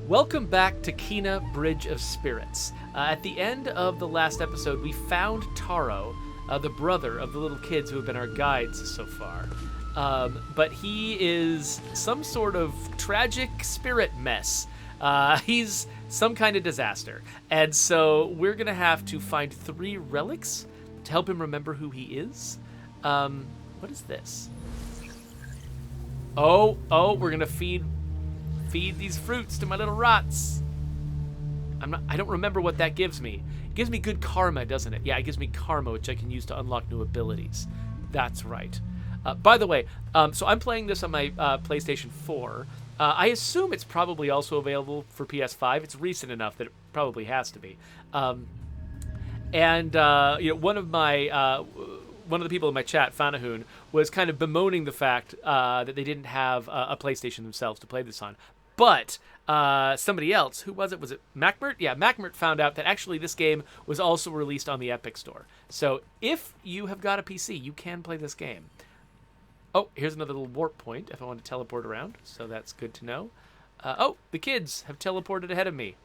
Welcome back to Kina Bridge of Spirits. At the end of the last episode, we found Taro, the brother of the little kids who have been our guides so far. But he is some sort of tragic spirit mess. He's some kind of disaster. And so we're going to have to find 3 relics to help him remember who he is. What is this? Oh, we're going to feed these fruits to my little rots. I don't remember what that gives me. It gives me good karma, doesn't it? Yeah, it gives me karma, which I can use to unlock new abilities. That's right. By the way, so I'm playing this on my PlayStation 4. I assume it's probably also available for PS5. It's recent enough that it probably has to be. One of the people in my chat, Fanahun, was kind of bemoaning the fact that they didn't have a PlayStation themselves to play this on. But somebody else, who was it? Was it Macmert? Yeah, Macmert found out that actually this game was also released on the Epic Store. So if you have got a PC, you can play this game. Oh, here's another little warp point if I want to teleport around. So that's good to know. The kids have teleported ahead of me.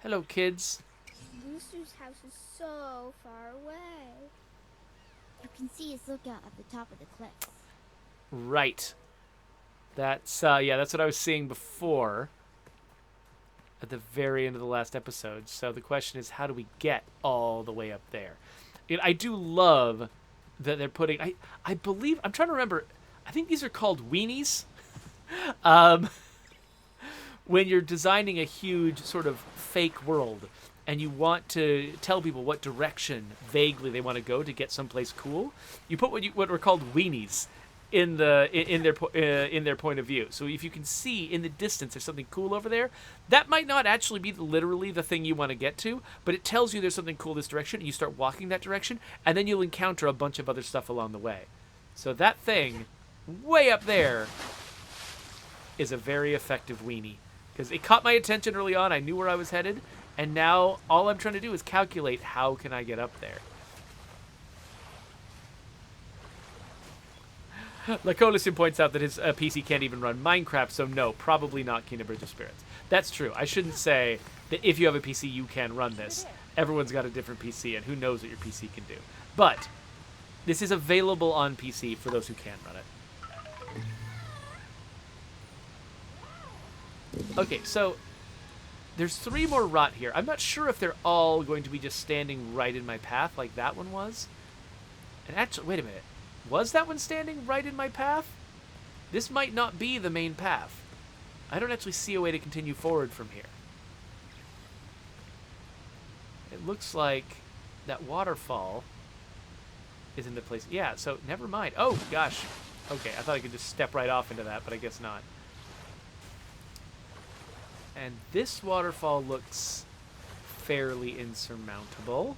Hello, kids. Rusu's house is so far away. You can see his lookout at the top of the cliffs. Right. That's what I was seeing before at the very end of the last episode. So the question is, how do we get all the way up there? I do love that they're putting, I believe, I'm trying to remember, I think these are called weenies. When you're designing a huge sort of fake world and you want to tell people what direction vaguely they want to go to get someplace cool, you put what are called weenies in their point of view. So if you can see in the distance there's something cool over there, that might not actually be literally the thing you want to get to, but it tells you there's something cool this direction, and you start walking that direction, and then you'll encounter a bunch of other stuff along the way. So that thing way up there is a very effective weenie, because it caught my attention early on. I knew where I was headed, and now all I'm trying to do is calculate how can I get up there. Lacolison points out that his PC can't even run Minecraft, so no, probably not Kina Bridge of Spirits. That's true. I shouldn't say that if you have a PC, you can run this. Everyone's got a different PC, and who knows what your PC can do. But this is available on PC for those who can run it. Okay, so there's 3 more rot here. I'm not sure if they're all going to be just standing right in my path like that one was. And actually, wait a minute. Was that one standing right in my path? This might not be the main path. I don't actually see a way to continue forward from here. It looks like that waterfall is in the place. Yeah, so never mind. Oh, gosh. Okay, I thought I could just step right off into that, but I guess not. And this waterfall looks fairly insurmountable.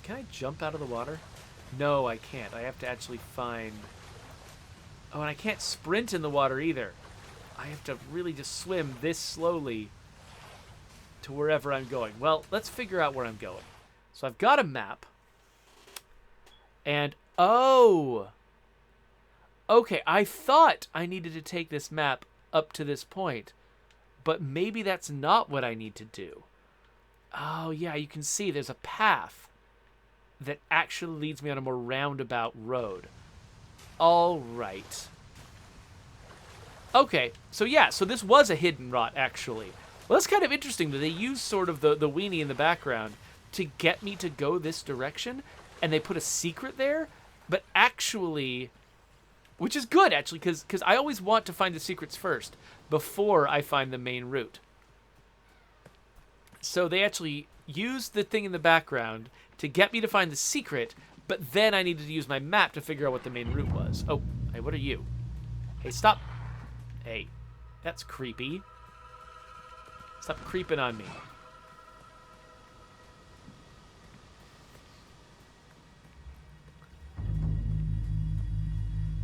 Can I jump out of the water? No, I can't. I have to actually find... Oh, and I can't sprint in the water either. I have to really just swim this slowly to wherever I'm going. Well, let's figure out where I'm going. So I've got a map. And, oh! Okay, I thought I needed to take this map up to this point. But maybe that's not what I need to do. Oh, yeah, you can see there's a path that actually leads me on a more roundabout road. All right. Okay, so yeah, so this was a hidden rot, actually. Well, that's kind of interesting that they use sort of the weenie in the background to get me to go this direction, and they put a secret there, but actually, which is good, actually, because I always want to find the secrets first, before I find the main route. So they actually used the thing in the background to get me to find the secret, but then I needed to use my map to figure out what the main route was. Oh, hey, what are you? Hey, stop. Hey, that's creepy. Stop creeping on me.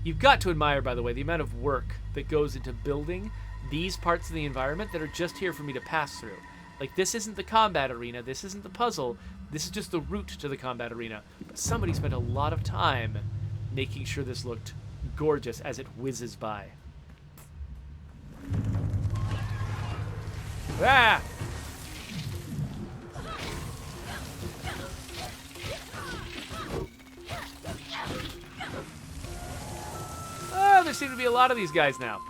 You've got to admire, by the way, the amount of work that goes into building these parts of the environment that are just here for me to pass through. Like, this isn't the combat arena, this isn't the puzzle, this is just the route to the combat arena. But somebody spent a lot of time making sure this looked gorgeous as it whizzes by. Ah! Oh, there seem to be a lot of these guys now.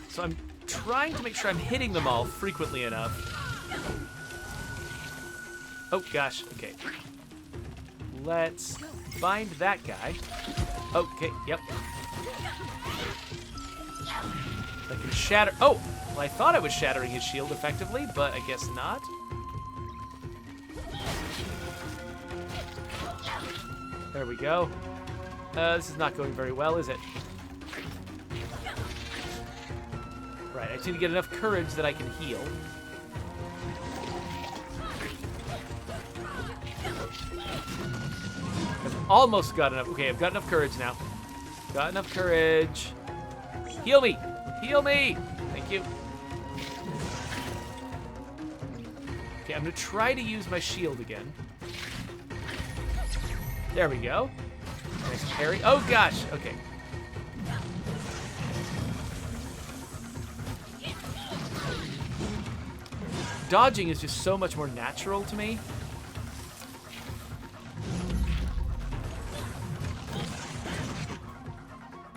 So I'm trying to make sure I'm hitting them all frequently enough. Oh, gosh. Okay. Let's find that guy. Okay, yep. I can shatter... Oh! Well, I thought I was shattering his shield effectively, but I guess not. There we go. This is not going very well, is it? Right, I just need to get enough courage that I can heal. I've almost got enough. Okay, I've got enough courage now. Got enough courage. Heal me! Heal me! Thank you. Okay, I'm going to try to use my shield again. There we go. Nice parry. Oh, gosh. Okay. Dodging is just so much more natural to me.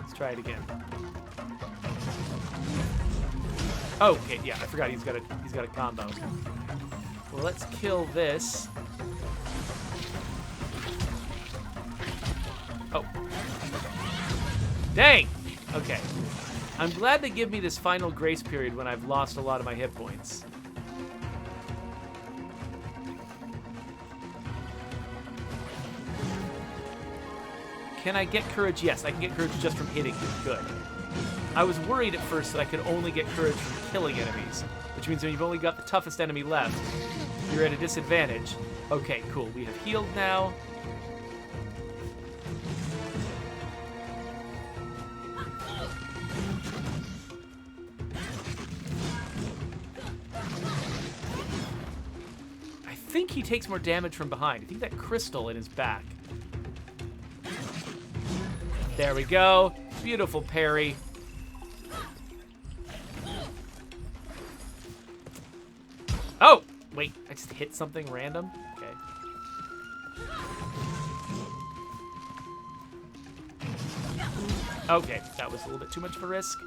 Let's try it again. Oh, okay, yeah, I forgot he's got a combo. Well, let's kill this. Oh. Dang! Okay. I'm glad they give me this final grace period when I've lost a lot of my hit points. Can I get courage? Yes, I can get courage just from hitting him. Good. I was worried at first that I could only get courage from killing enemies, which means when you've only got the toughest enemy left, you're at a disadvantage. Okay, cool. We have healed now. I think he takes more damage from behind. I think that crystal in his back. There we go. Beautiful parry. Oh! Wait, I just hit something random? Okay. Okay, that was a little bit too much of a risk.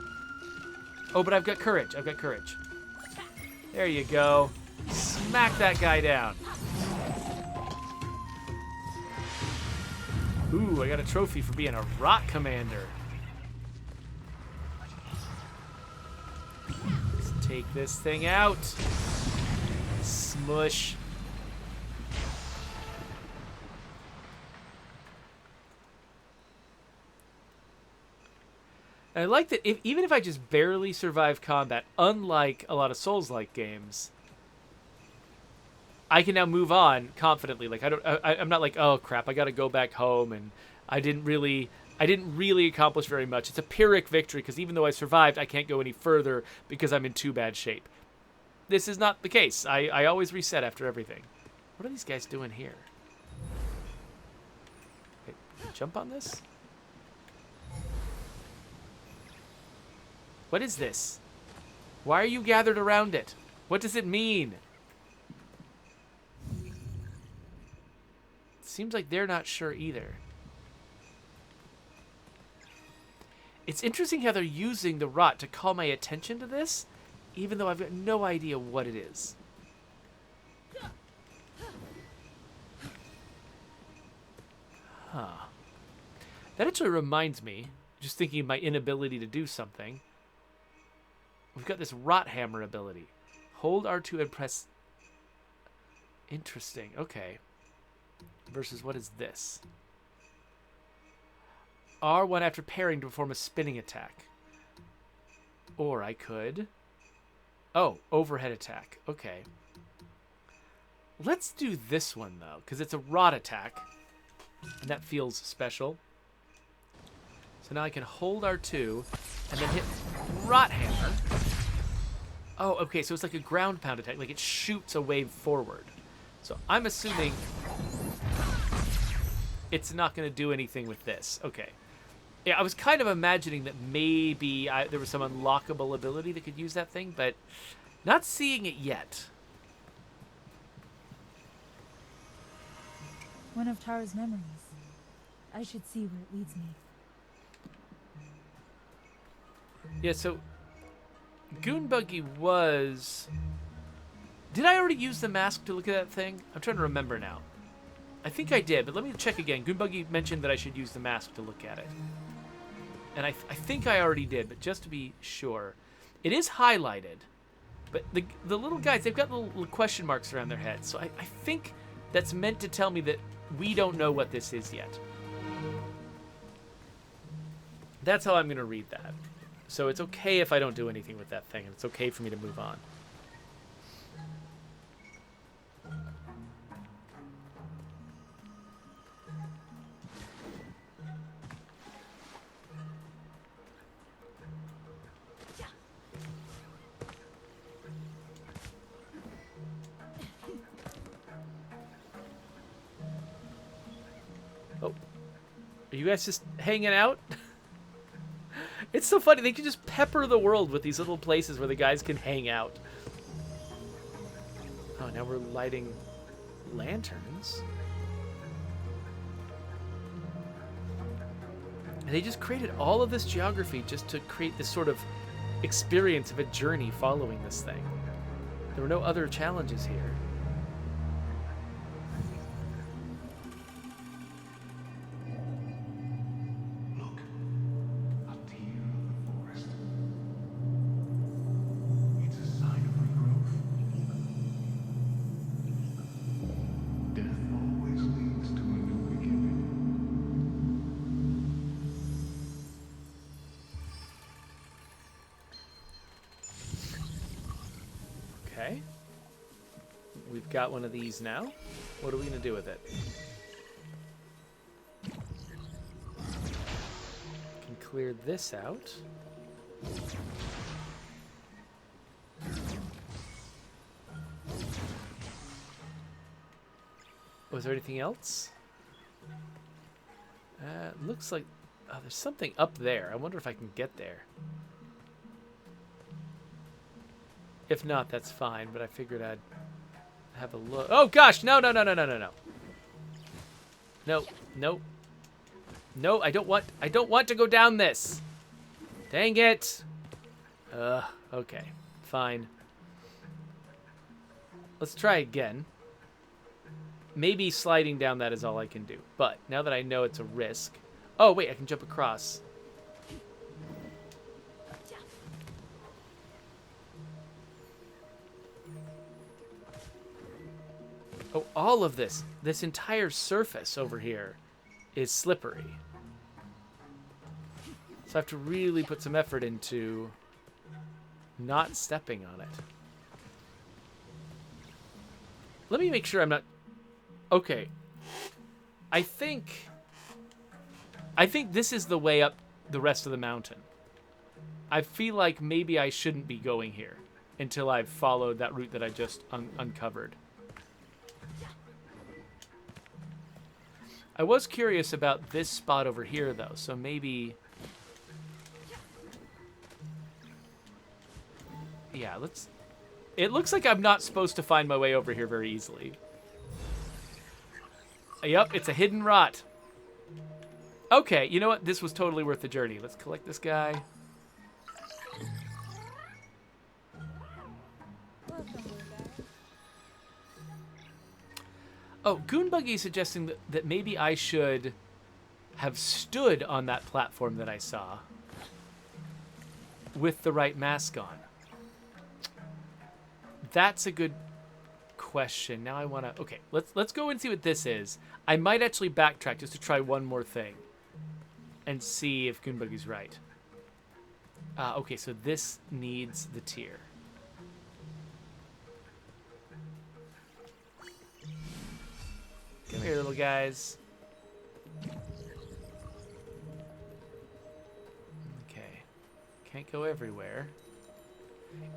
Oh, but I've got courage. I've got courage. There you go. Smack that guy down. Ooh, I got a trophy for being a rock commander. Let's take this thing out. Smush. And I like that even if I just barely survive combat, unlike a lot of Souls-like games, I can now move on confidently. Like I'm not like, oh crap, I got to go back home, and I didn't really accomplish very much. It's a Pyrrhic victory because even though I survived, I can't go any further because I'm in too bad shape. This is not the case. I always reset after everything. What are these guys doing here? Okay, jump on this? What is this? Why are you gathered around it? What does it mean? Seems like they're not sure either. It's interesting how they're using the rot to call my attention to this, even though I've got no idea what it is. Huh. That actually reminds me, just thinking of my inability to do something. We've got this rot hammer ability. Hold R2 and press... Interesting. Okay. Versus what is this? R1 after parrying to perform a spinning attack. Or I could... Oh, overhead attack. Okay. Let's do this one, though, because it's a rot attack. And that feels special. So now I can hold R2 and then hit rot hammer. Oh, okay, so it's like a ground pound attack. Like it shoots a wave forward. So I'm assuming... it's not going to do anything with this. Okay. Yeah, I was kind of imagining that maybe there was some unlockable ability that could use that thing, but not seeing it yet. One of Tara's memories. I should see where it leads me. Yeah, so Goon Buggy was... Did I already use the mask to look at that thing? I'm trying to remember now. I think I did, but let me check again. Goon Buggy mentioned that I should use the mask to look at it. And I think I already did, but just to be sure. It is highlighted, but the little guys, they've got little question marks around their heads. So I think that's meant to tell me that we don't know what this is yet. That's how I'm going to read that. So it's okay if I don't do anything with that thing, and it's okay for me to move on. Oh, are you guys just hanging out? It's so funny. They can just pepper the world with these little places where the guys can hang out. Oh, now we're lighting lanterns. And they just created all of this geography just to create this sort of experience of a journey following this thing. There were no other challenges here. Okay. We've got one of these now. What are we going to do with it? Can clear this out. Was there anything else? Looks like... Oh, there's something up there. I wonder if I can get there. If not, that's fine, but I figured I'd have a look. Oh, gosh! No, no, no, no, no, no, no. No, no. No, I don't want to go down this. Dang it. Okay. Fine. Let's try again. Maybe sliding down that is all I can do. But now that I know it's a risk... Oh, wait, I can jump across. Oh, all of this entire surface over here is slippery. So I have to really put some effort into not stepping on it. Let me make sure I'm not... Okay. I think this is the way up the rest of the mountain. I feel like maybe I shouldn't be going here until I've followed that route that I just uncovered. I was curious about this spot over here, though, so maybe... Yeah, let's... It looks like I'm not supposed to find my way over here very easily. Yep, it's a hidden rot. Okay, you know what? This was totally worth the journey. Let's collect this guy. Oh, Goonbuggy is suggesting that maybe I should have stood on that platform that I saw with the right mask on. That's a good question. Now I want to... Okay, let's go and see what this is. I might actually backtrack just to try one more thing and see if Goonbuggy's right. Okay, so this needs the tier. Come here, little guys. Okay. Can't go everywhere.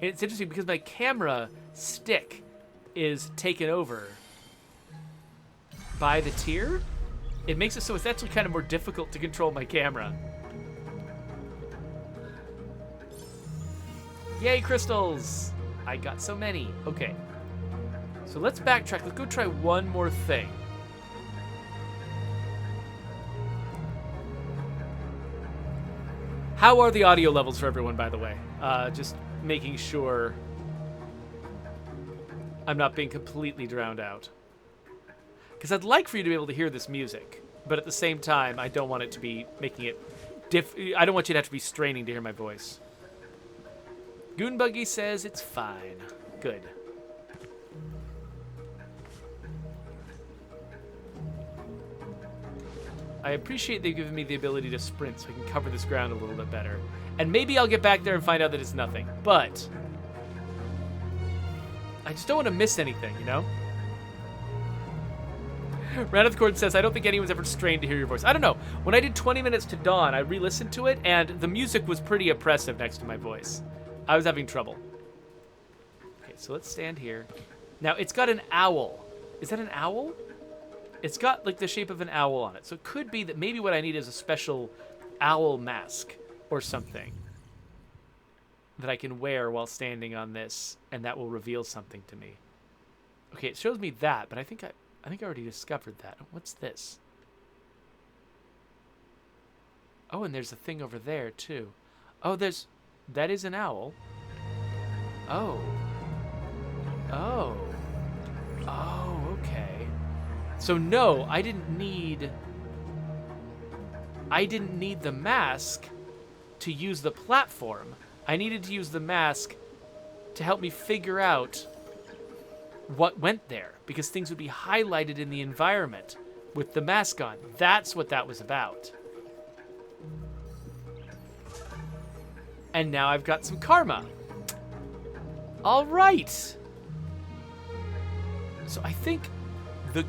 And it's interesting because my camera stick is taken over by the tier. it makes it so it's actually kind of more difficult to control my camera. Yay, crystals! I got so many. Okay. So let's backtrack. Let's go try one more thing. How are the audio levels for everyone, by the way? Just making sure I'm not being completely drowned out. Because I'd like for you to be able to hear this music, but at the same time, I don't want it to be making it I don't want you to have to be straining to hear my voice. Goonbuggy says it's fine. Good. I appreciate they've given me the ability to sprint so I can cover this ground a little bit better. And maybe I'll get back there and find out that it's nothing. But I just don't want to miss anything, you know? Round of the Cord says, I don't think anyone's ever strained to hear your voice. I don't know. When I did 20 Minutes to Dawn, I re-listened to it, and the music was pretty oppressive next to my voice. I was having trouble. Okay, so let's stand here. Now, it's got an owl. Is that an owl? It's got, like, the shape of an owl on it. So it could be that maybe what I need is a special owl mask or something that I can wear while standing on this, and that will reveal something to me. Okay, it shows me that, but I think I already discovered that. What's this? Oh, and there's a thing over there, too. Oh, that is an owl. Oh. Oh. Oh, okay. So no, I didn't need the mask to use the platform. I needed to use the mask to help me figure out what went there, because things would be highlighted in the environment with the mask on. That's what that was about. And now I've got some karma. All right. So I think the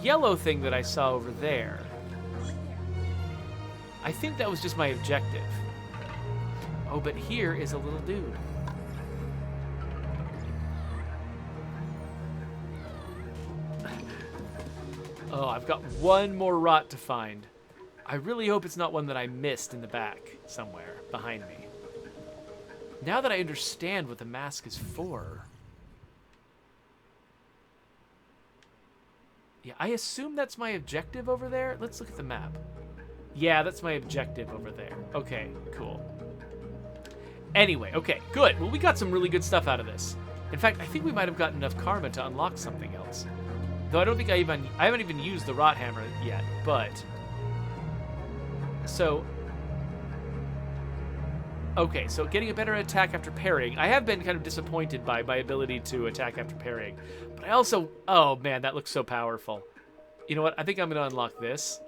yellow thing that I saw over there, I think that was just my objective. Oh, but here is a little dude. Oh, I've got one more rot to find. I really hope it's not one that I missed in the back somewhere behind me. Now that I understand what the mask is for. Yeah, I assume that's my objective over there. Let's look at the map. Yeah, that's my objective over there. Okay, cool. Anyway, okay, good. Well, we got some really good stuff out of this. In fact, I think we might have gotten enough karma to unlock something else. Though I don't think I haven't even used the rot hammer yet, but so okay, so getting a better attack after parrying. I have been kind of disappointed by my ability to attack after parrying, but I also, oh man, that looks so powerful. You know what? I think I'm going to unlock this.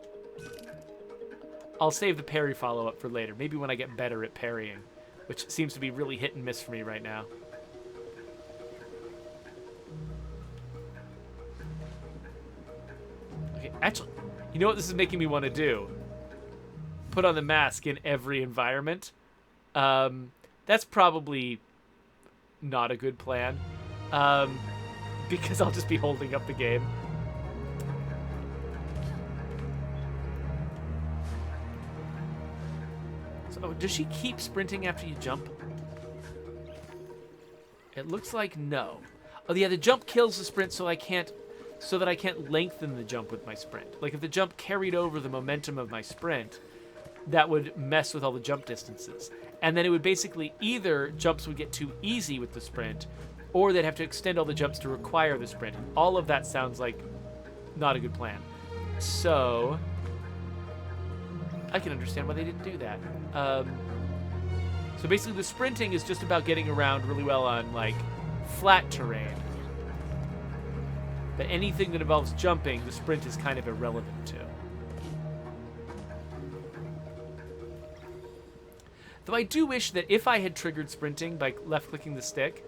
I'll save the parry follow-up for later, maybe when I get better at parrying, which seems to be really hit and miss for me right now. Okay, actually, you know what this is making me want to do? Put on the mask in every environment. That's probably not a good plan, because I'll just be holding up the game. So, oh, does she keep sprinting after you jump? It looks like no. Oh yeah, the jump kills the sprint, so that I can't lengthen the jump with my sprint. Like if the jump carried over the momentum of my sprint, that would mess with all the jump distances. And then it would basically either jumps would get too easy with the sprint, or they'd have to extend all the jumps to require the sprint. And all of that sounds like not a good plan. So I can understand why they didn't do that. So basically the sprinting is just about getting around really well on like flat terrain. But anything that involves jumping, the sprint is kind of irrelevant to. Though I do wish that if I had triggered sprinting by left-clicking the stick,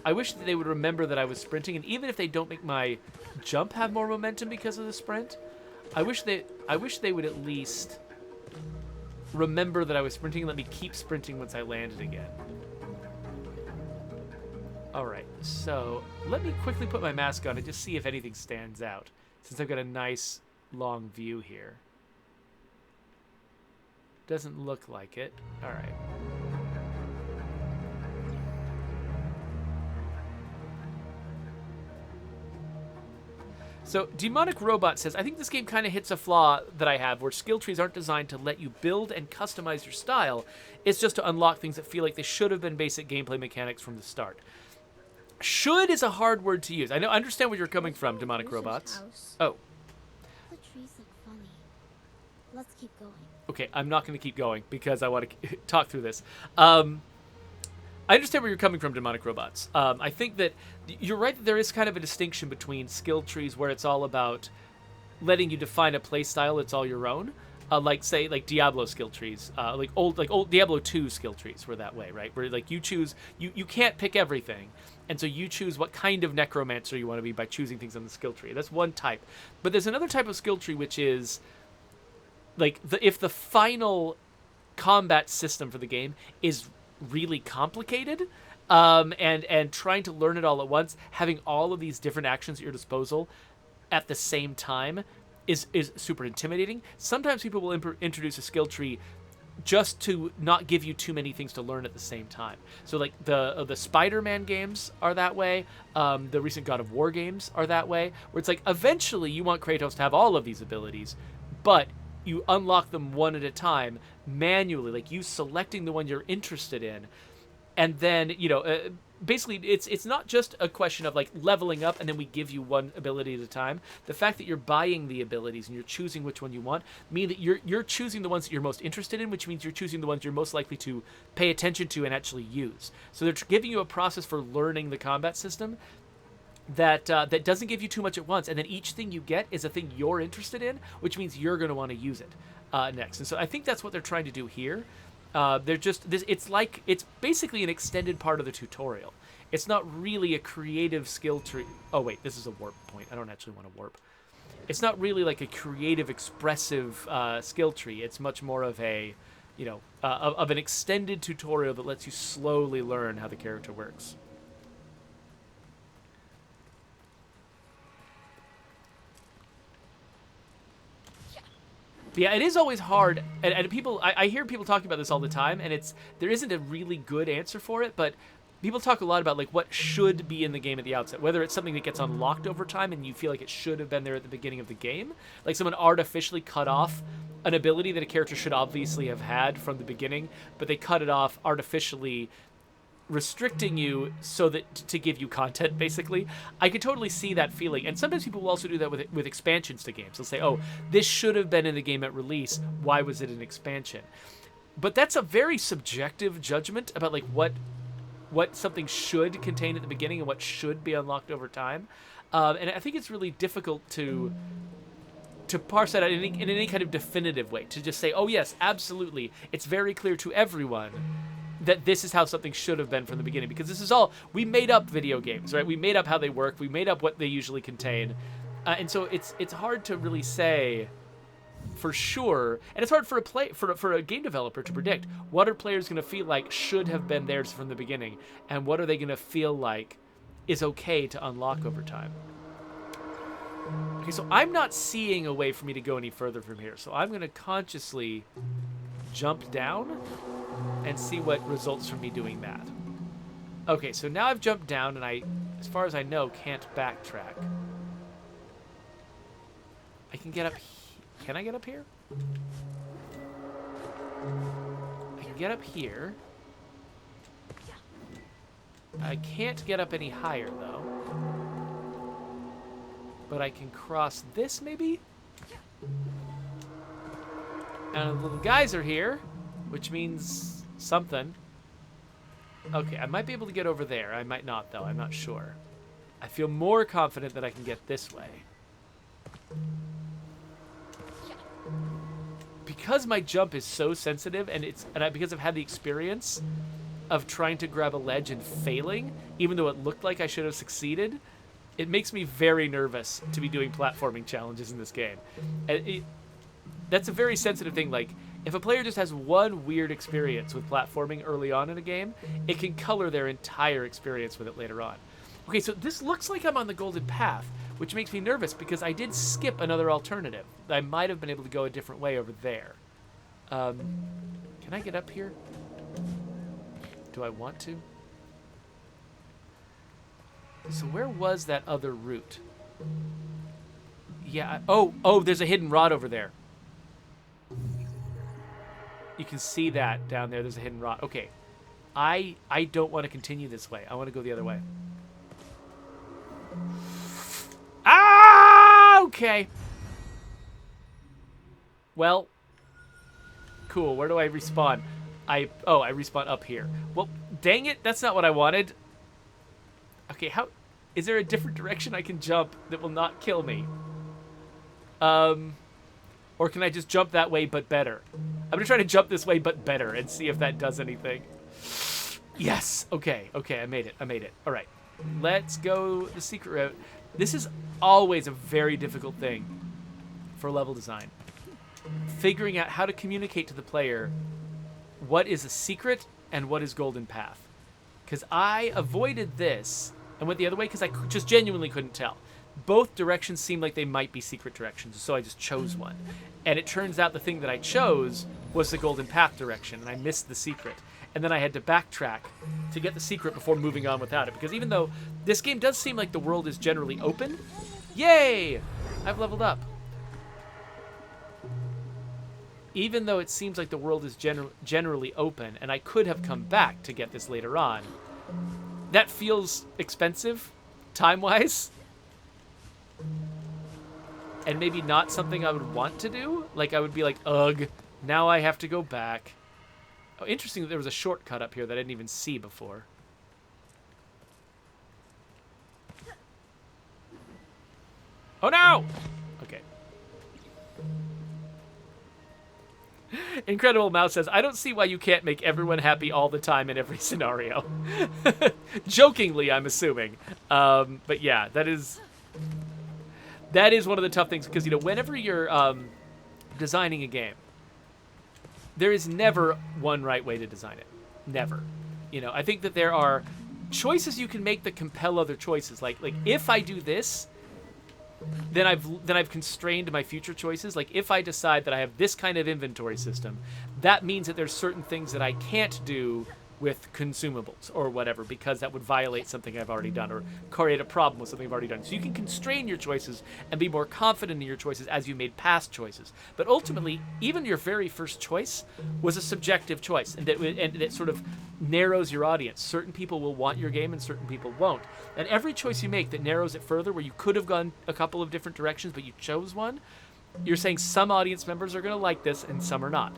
I wish that they would remember that I was sprinting, and even if they don't make my jump have more momentum because of the sprint, I wish they would at least remember that I was sprinting and let me keep sprinting once I landed again. Alright, so let me quickly put my mask on and just see if anything stands out, since I've got a nice long view here. Doesn't look like it. All right. So Demonic Robot says, I think this game kind of hits a flaw that I have where skill trees aren't designed to let you build and customize your style. It's just to unlock things that feel like they should have been basic gameplay mechanics from the start. Should is a hard word to use. I understand where you're coming from, Demonic Robots. House. Oh, The trees look funny. Let's keep going. okay. I'm not going to keep going because I want to talk through this. I understand where you're coming from, Demonic Robots. I think that you're right that there is kind of a distinction between skill trees where it's all about letting you define a play style that's all your own. Like Diablo skill trees, like old Diablo 2 skill trees were that way, right? Where like you choose, you can't pick everything, and so you choose what kind of necromancer you want to be by choosing things on the skill tree. That's one type. But there's another type of skill tree which is like if the final combat system for the game is really complicated, and trying to learn it all at once, having all of these different actions at your disposal at the same time is super intimidating. Sometimes people will introduce a skill tree just to not give you too many things to learn at the same time. So like the Spider-Man games are that way. The recent God of War games are that way, where it's like eventually you want Kratos to have all of these abilities, but you unlock them one at a time manually, like you selecting the one you're interested in. And then, basically it's not just a question of like leveling up and then we give you one ability at a time. The fact that you're buying the abilities and you're choosing which one you want mean that you're choosing the ones that you're most interested in, which means you're choosing the ones you're most likely to pay attention to and actually use. So they're giving you a process for learning the combat system that doesn't give you too much at once, and then each thing you get is a thing you're interested in, which means you're going to want to use it next. And so I think that's what they're trying to do here. They're just this. It's basically an extended part of the tutorial. It's not really a creative skill tree. Oh wait, this is a warp point. I don't actually want to warp. It's not really like a creative, expressive skill tree. It's much more of a, of an extended tutorial that lets you slowly learn how the character works. Yeah, it is always hard, and people. I hear people talking about this all the time, and there isn't a really good answer for it. But people talk a lot about like what should be in the game at the outset, whether it's something that gets unlocked over time and you feel like it should have been there at the beginning of the game, like someone artificially cut off an ability that a character should obviously have had from the beginning, but they cut it off artificially, restricting you so that to give you content, basically. I could totally see that feeling. And sometimes people will also do that with expansions to games. They'll say, oh, this should have been in the game at release. Why was it an expansion? But that's a very subjective judgment about like what something should contain at the beginning and what should be unlocked over time. And I think it's really difficult to parse that out in any kind of definitive way, to just say, oh yes, absolutely, it's very clear to everyone that this is how something should have been from the beginning, because this is all, we made up video games, right? We made up how they work, we made up what they usually contain, and so it's hard to really say for sure, and it's hard for a game developer to predict what are players going to feel like should have been theirs from the beginning, and what are they going to feel like is okay to unlock over time. Okay, so I'm not seeing a way for me to go any further from here, so I'm going to consciously jump down and see what results from me doing that. Okay, so now I've jumped down and I, as far as I know, can't backtrack. I can get up Can I get up here? I can get up here. I can't get up any higher, though. But I can cross this, maybe? And the little guys are here, which means something. Okay, I might be able to get over there. I might not, though. I'm not sure. I feel more confident that I can get this way. Because my jump is so sensitive, and because I've had the experience of trying to grab a ledge and failing, even though it looked like I should have succeeded, it makes me very nervous to be doing platforming challenges in this game. That's a very sensitive thing. Like, if a player just has one weird experience with platforming early on in a game, it can color their entire experience with it later on. Okay, so this looks like I'm on the golden path, which makes me nervous because I did skip another alternative. I might have been able to go a different way over there. Can I get up here? Do I want to? So where was that other route? Yeah. Oh, there's a hidden rod over there. You can see that down there. There's a hidden rod. Okay. I don't want to continue this way. I want to go the other way. Ah! Okay. Well. Cool. Where do I respawn? I respawn up here. Well, dang it. That's not what I wanted. Okay, how... Is there a different direction I can jump that will not kill me? Or can I just jump that way but better? I'm going to try to jump this way but better and see if that does anything. Yes! Okay, I made it. All right. Let's go the secret route. This is always a very difficult thing for level design. Figuring out how to communicate to the player what is a secret and what is golden path. Because I avoided this and went the other way because I just genuinely couldn't tell. Both directions seemed like they might be secret directions, so I just chose one. And it turns out the thing that I chose was the golden path direction, and I missed the secret. And then I had to backtrack to get the secret before moving on without it. Because even though this game does seem like the world is generally open, yay! I've leveled up. Even though it seems like the world is generally open, and I could have come back to get this later on, that feels expensive, time-wise. And maybe not something I would want to do. Like, I would be like, ugh, now I have to go back. Oh, interesting that there was a shortcut up here that I didn't even see before. Oh, no! Okay. Incredible Mouse says, I don't see why you can't make everyone happy all the time in every scenario. Jokingly, I'm assuming. But yeah, that is one of the tough things, because, you know, whenever you're designing a game, there is never one right way to design it. Never. You know, I think that there are choices you can make that compel other choices. Like if I do this, then I've constrained my future choices. Like, if I decide that I have this kind of inventory system, that means that there's certain things that I can't do with consumables or whatever, because that would violate something I've already done or create a problem with something I've already done. So you can constrain your choices and be more confident in your choices as you made past choices. But ultimately, even your very first choice was a subjective choice, and that sort of narrows your audience. Certain people will want your game and certain people won't. And every choice you make that narrows it further, where you could have gone a couple of different directions but you chose one, you're saying some audience members are going to like this and some are not.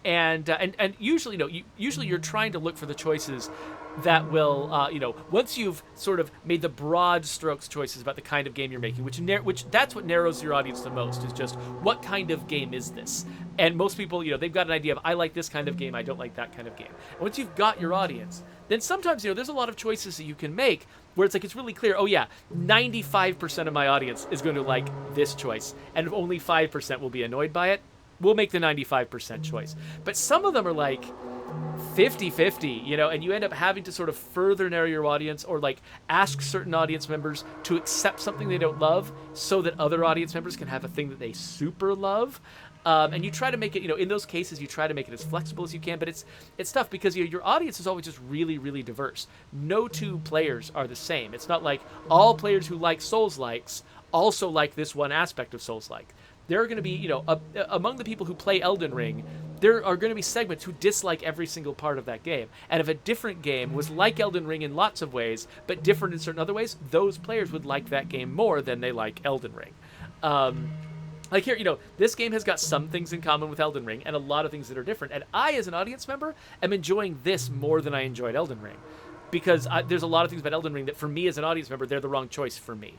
And usually, usually you're trying to look for the choices that will, once you've sort of made the broad strokes choices about the kind of game you're making, which that's what narrows your audience the most, is just what kind of game is this? And most people, they've got an idea of, I like this kind of game, I don't like that kind of game. And once you've got your audience, then sometimes, there's a lot of choices that you can make where it's like, it's really clear, 95% of my audience is going to like this choice, and only 5% will be annoyed by it. We'll make the 95% choice. But some of them are like 50-50, and you end up having to sort of further narrow your audience, or like ask certain audience members to accept something they don't love so that other audience members can have a thing that they super love. And you try to make it, in those cases, you try to make it as flexible as you can, but it's tough because your audience is always just really, really diverse. No two players are the same. It's not like all players who like Souls-likes also like this one aspect of Souls-like. There are going to be, among the people who play Elden Ring, there are going to be segments who dislike every single part of that game. And if a different game was like Elden Ring in lots of ways, but different in certain other ways, those players would like that game more than they like Elden Ring. Like here, this game has got some things in common with Elden Ring and a lot of things that are different. And I, as an audience member, am enjoying this more than I enjoyed Elden Ring. Because there's a lot of things about Elden Ring that, for me as an audience member, they're the wrong choice for me.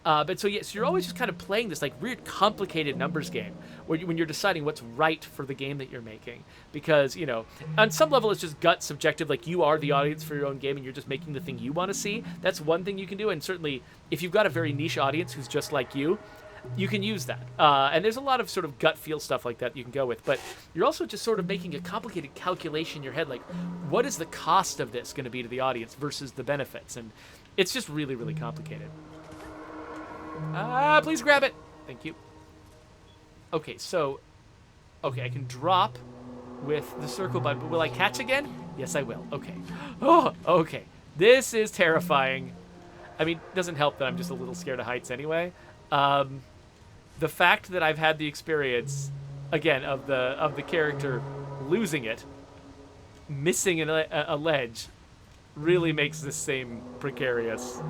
But so you're always just kind of playing this like weird, complicated numbers game when you're deciding what's right for the game that you're making. Because, on some level it's just gut subjective, like you are the audience for your own game and you're just making the thing you want to see. That's one thing you can do. And certainly if you've got a very niche audience who's just like you can use that. And there's a lot of sort of gut feel stuff like that you can go with. But you're also just sort of making a complicated calculation in your head, like what is the cost of this going to be to the audience versus the benefits? And It's just really, really complicated. Please grab it. Thank you. Okay, so... Okay, I can drop with the circle button, but will I catch again? Yes, I will. Okay. Oh, okay. This is terrifying. I mean, it doesn't help that I'm just a little scared of heights anyway. The fact that I've had the experience, again, of the character losing it, missing a ledge, really makes this seem precarious.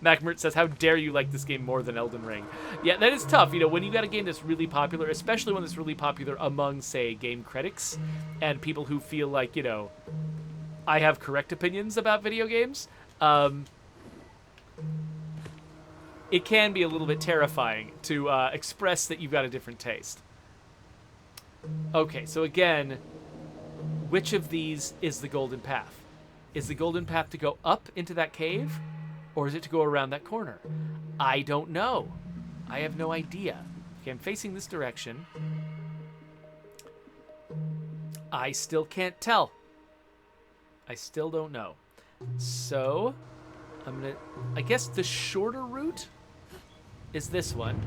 MacMert says, how dare you like this game more than Elden Ring? Yeah, that is tough. You know, when you got a game that's really popular, especially when it's really popular among, say, game critics and people who feel like, you know, I have correct opinions about video games, it can be a little bit terrifying to express that you've got a different taste. Okay, so again, which of these is the golden path? Is the golden path to go up into that cave? Or is it to go around that corner? I don't know. I have no idea. Okay, I'm facing this direction. I still can't tell. I still don't know. So, I guess the shorter route is this one.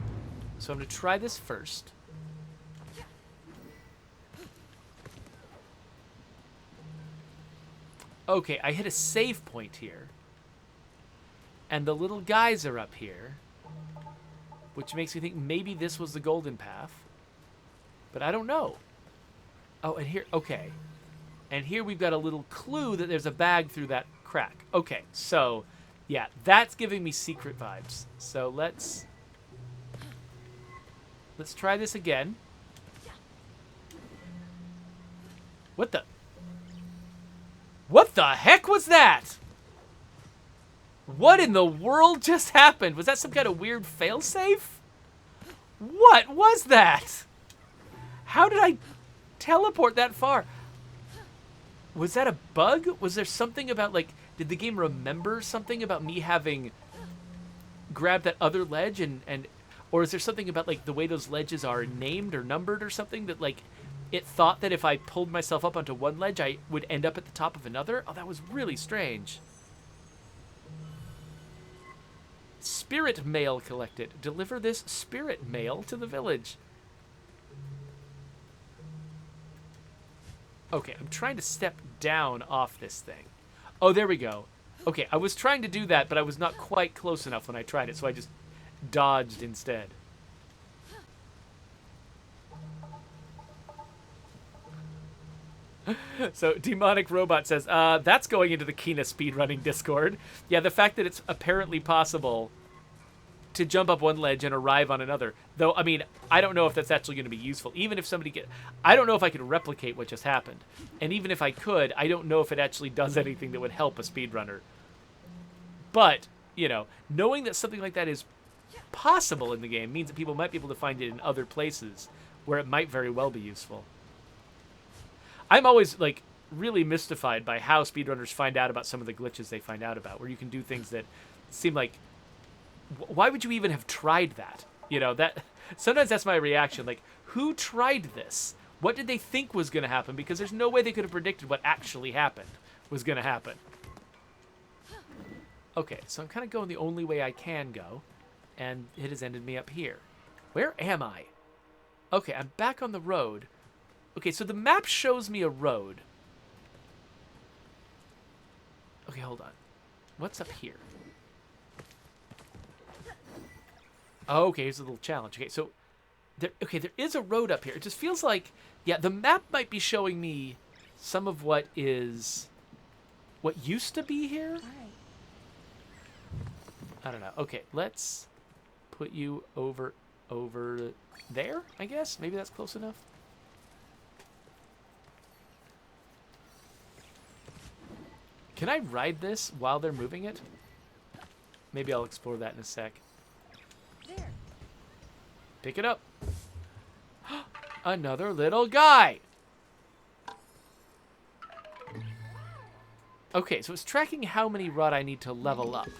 So I'm gonna try this first. Okay, I hit a save point here. And the little guys are up here, which makes me think maybe this was the golden path. But I don't know. Oh, and here, okay. And here we've got a little clue that there's a bag through that crack. Okay, so, yeah, that's giving me secret vibes. So let's try this again. What the heck was that? What in the world just happened? Was that some kind of weird failsafe? What was that? How did I teleport that far? Was that a bug? Was there something about, like, did the game remember something about me having grabbed that other ledge or is there something about, like, the way those ledges are named or numbered or something that, like, it thought that if I pulled myself up onto one ledge, I would end up at the top of another? Oh, that was really strange. Spirit mail collected. Deliver this spirit mail to the village. Okay, I'm trying to step down off this thing. Oh, there we go. Okay, I was trying to do that, but I was not quite close enough when I tried it, so I just dodged instead. So, Demonic Robot says, that's going into the Kina speedrunning Discord. Yeah, the fact that it's apparently possible to jump up one ledge and arrive on another. Though, I mean, I don't know if that's actually going to be useful. Even if somebody I don't know if I could replicate what just happened. And even if I could, I don't know if it actually does anything that would help a speedrunner. But, you know, knowing that something like that is possible in the game means that people might be able to find it in other places where it might very well be useful. I'm always, like, really mystified by how speedrunners find out about some of the glitches they find out about, where you can do things that seem like, why would you even have tried that? You know, that sometimes that's my reaction. Like, who tried this? What did they think was going to happen? Because there's no way they could have predicted what actually happened was going to happen. Okay, so I'm kind of going the only way I can go, and it has ended me up here. Where am I? Okay, I'm back on the road. Okay, so the map shows me a road. Okay, hold on. What's up here? Oh, okay, here's a little challenge. Okay, so there is a road up here. It just feels like, yeah, the map might be showing me some of what used to be here. All right. I don't know. Okay, let's put you over there, I guess. Maybe that's close enough. Can I ride this while they're moving it? Maybe I'll explore that in a sec. There. Pick it up. Another little guy. Okay, so it's tracking how many rod I need to level up.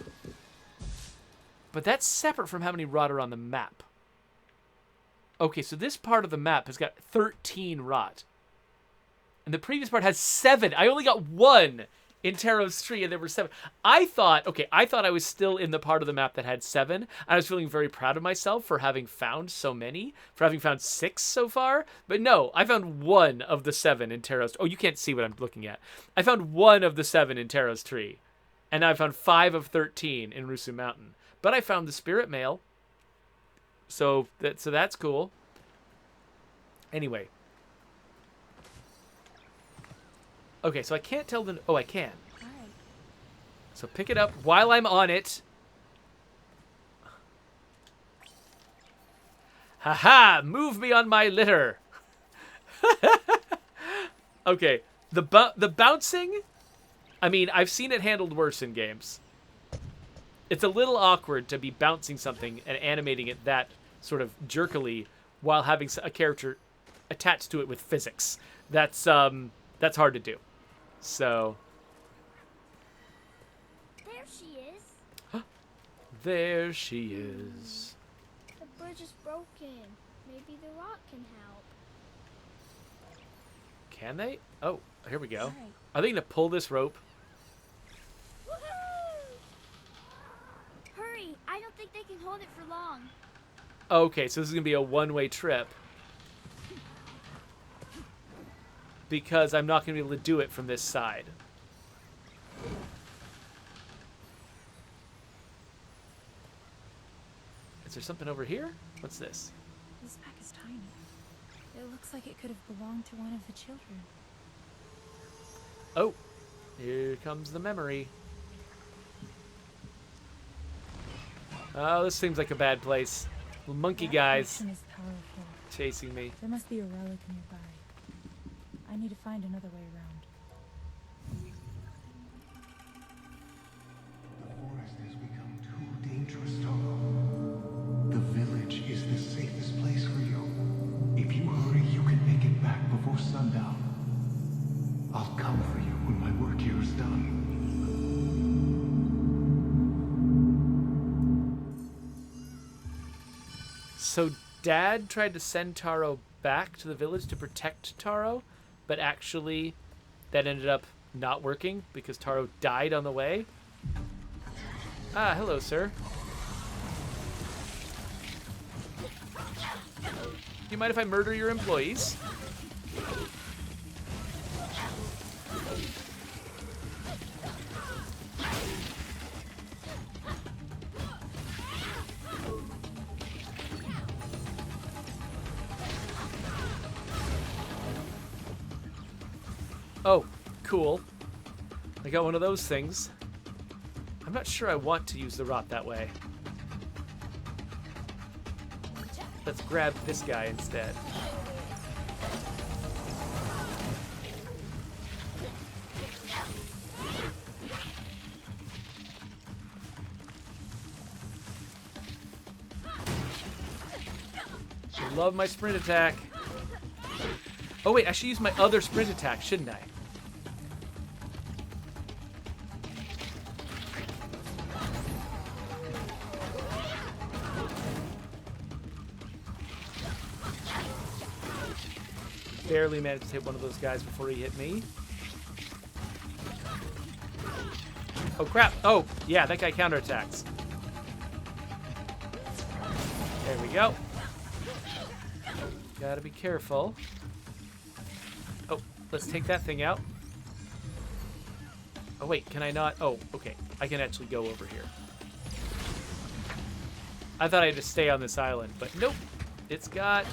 But that's separate from how many rod are on the map. Okay, so this part of the map has got 13 rod. And the previous part has 7. I only got 1. in Taro's tree, and there were 7. I thought I was still in the part of the map that had 7. I was feeling very proud of myself for having found so many, for having found 6 so far. But no, I found 1 of the 7 in Taro's. Oh, you can't see what I'm looking at. I found 1 of the 7 in Taro's tree, and I found 5 of 13 in Rusu Mountain. But I found the spirit mail, so that's cool. Anyway. Okay, so I can't tell them... Oh, I can. All right. So pick it up while I'm on it. Haha! Move me on my litter! Okay, the bouncing... I mean, I've seen it handled worse in games. It's a little awkward to be bouncing something and animating it that sort of jerkily while having a character attached to it with physics. That's hard to do. So There she is. there she is. The bridge is broken. Maybe the rock can help. Can they? Oh, here we go. All right. Are they gonna pull this rope? Woohoo! Hurry! I don't think they can hold it for long. Okay, so this is gonna be a one-way trip. Because I'm not gonna be able to do it from this side. Is there something over here? What's this? This pack is tiny. It looks like it could have belonged to one of the children. Oh, here comes the memory. Oh, this seems like a bad place. Monkey That guys potion is powerful. chasing me. There must be a relic nearby. I need to find another way around. The forest has become too dangerous, Taro. The village is the safest place for you. If you hurry, you can make it back before sundown. I'll come for you when my work here is done. So Dad tried to send Taro back to the village to protect Taro, but actually that ended up not working because Taro died on the way. Ah, hello, sir. Do you mind if I murder your employees? Oh, cool. I got one of those things. I'm not sure I want to use the rot that way. Let's grab this guy instead. I love my sprint attack. Oh wait, I should use my other sprint attack, shouldn't I? Barely managed to hit one of those guys before he hit me. Oh crap! Oh, yeah, that guy counterattacks. There we go. Gotta be careful. Oh, let's take that thing out. Oh wait, can I not? Oh, okay. I can actually go over here. I thought I had to stay on this island, but nope. It's got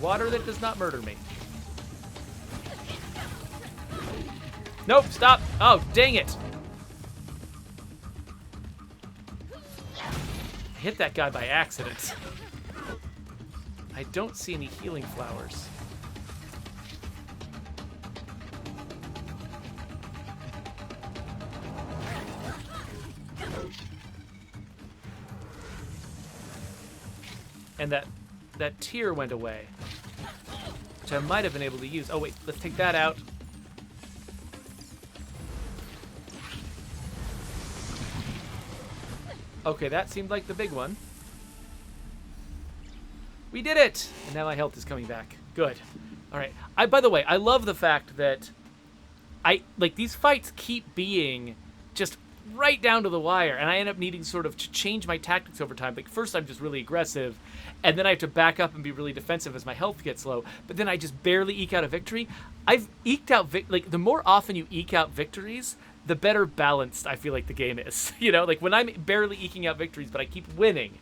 water that does not murder me. Nope, stop. Oh, dang it. I hit that guy by accident. I don't see any healing flowers. And that tear went away, which I might have been able to use. Oh wait, let's take that out. Okay, that seemed like the big one. We did it! And now my health is coming back. Good. All right. By the way, I love the fact that these fights keep being just right down to the wire, and I end up needing sort of to change my tactics over time. Like first I'm just really aggressive, and then I have to back up and be really defensive as my health gets low, but then I just barely eke out a victory. I've eked out like the more often you eke out victories, the better balanced I feel like the game is. You know, like when I'm barely eking out victories but I keep winning,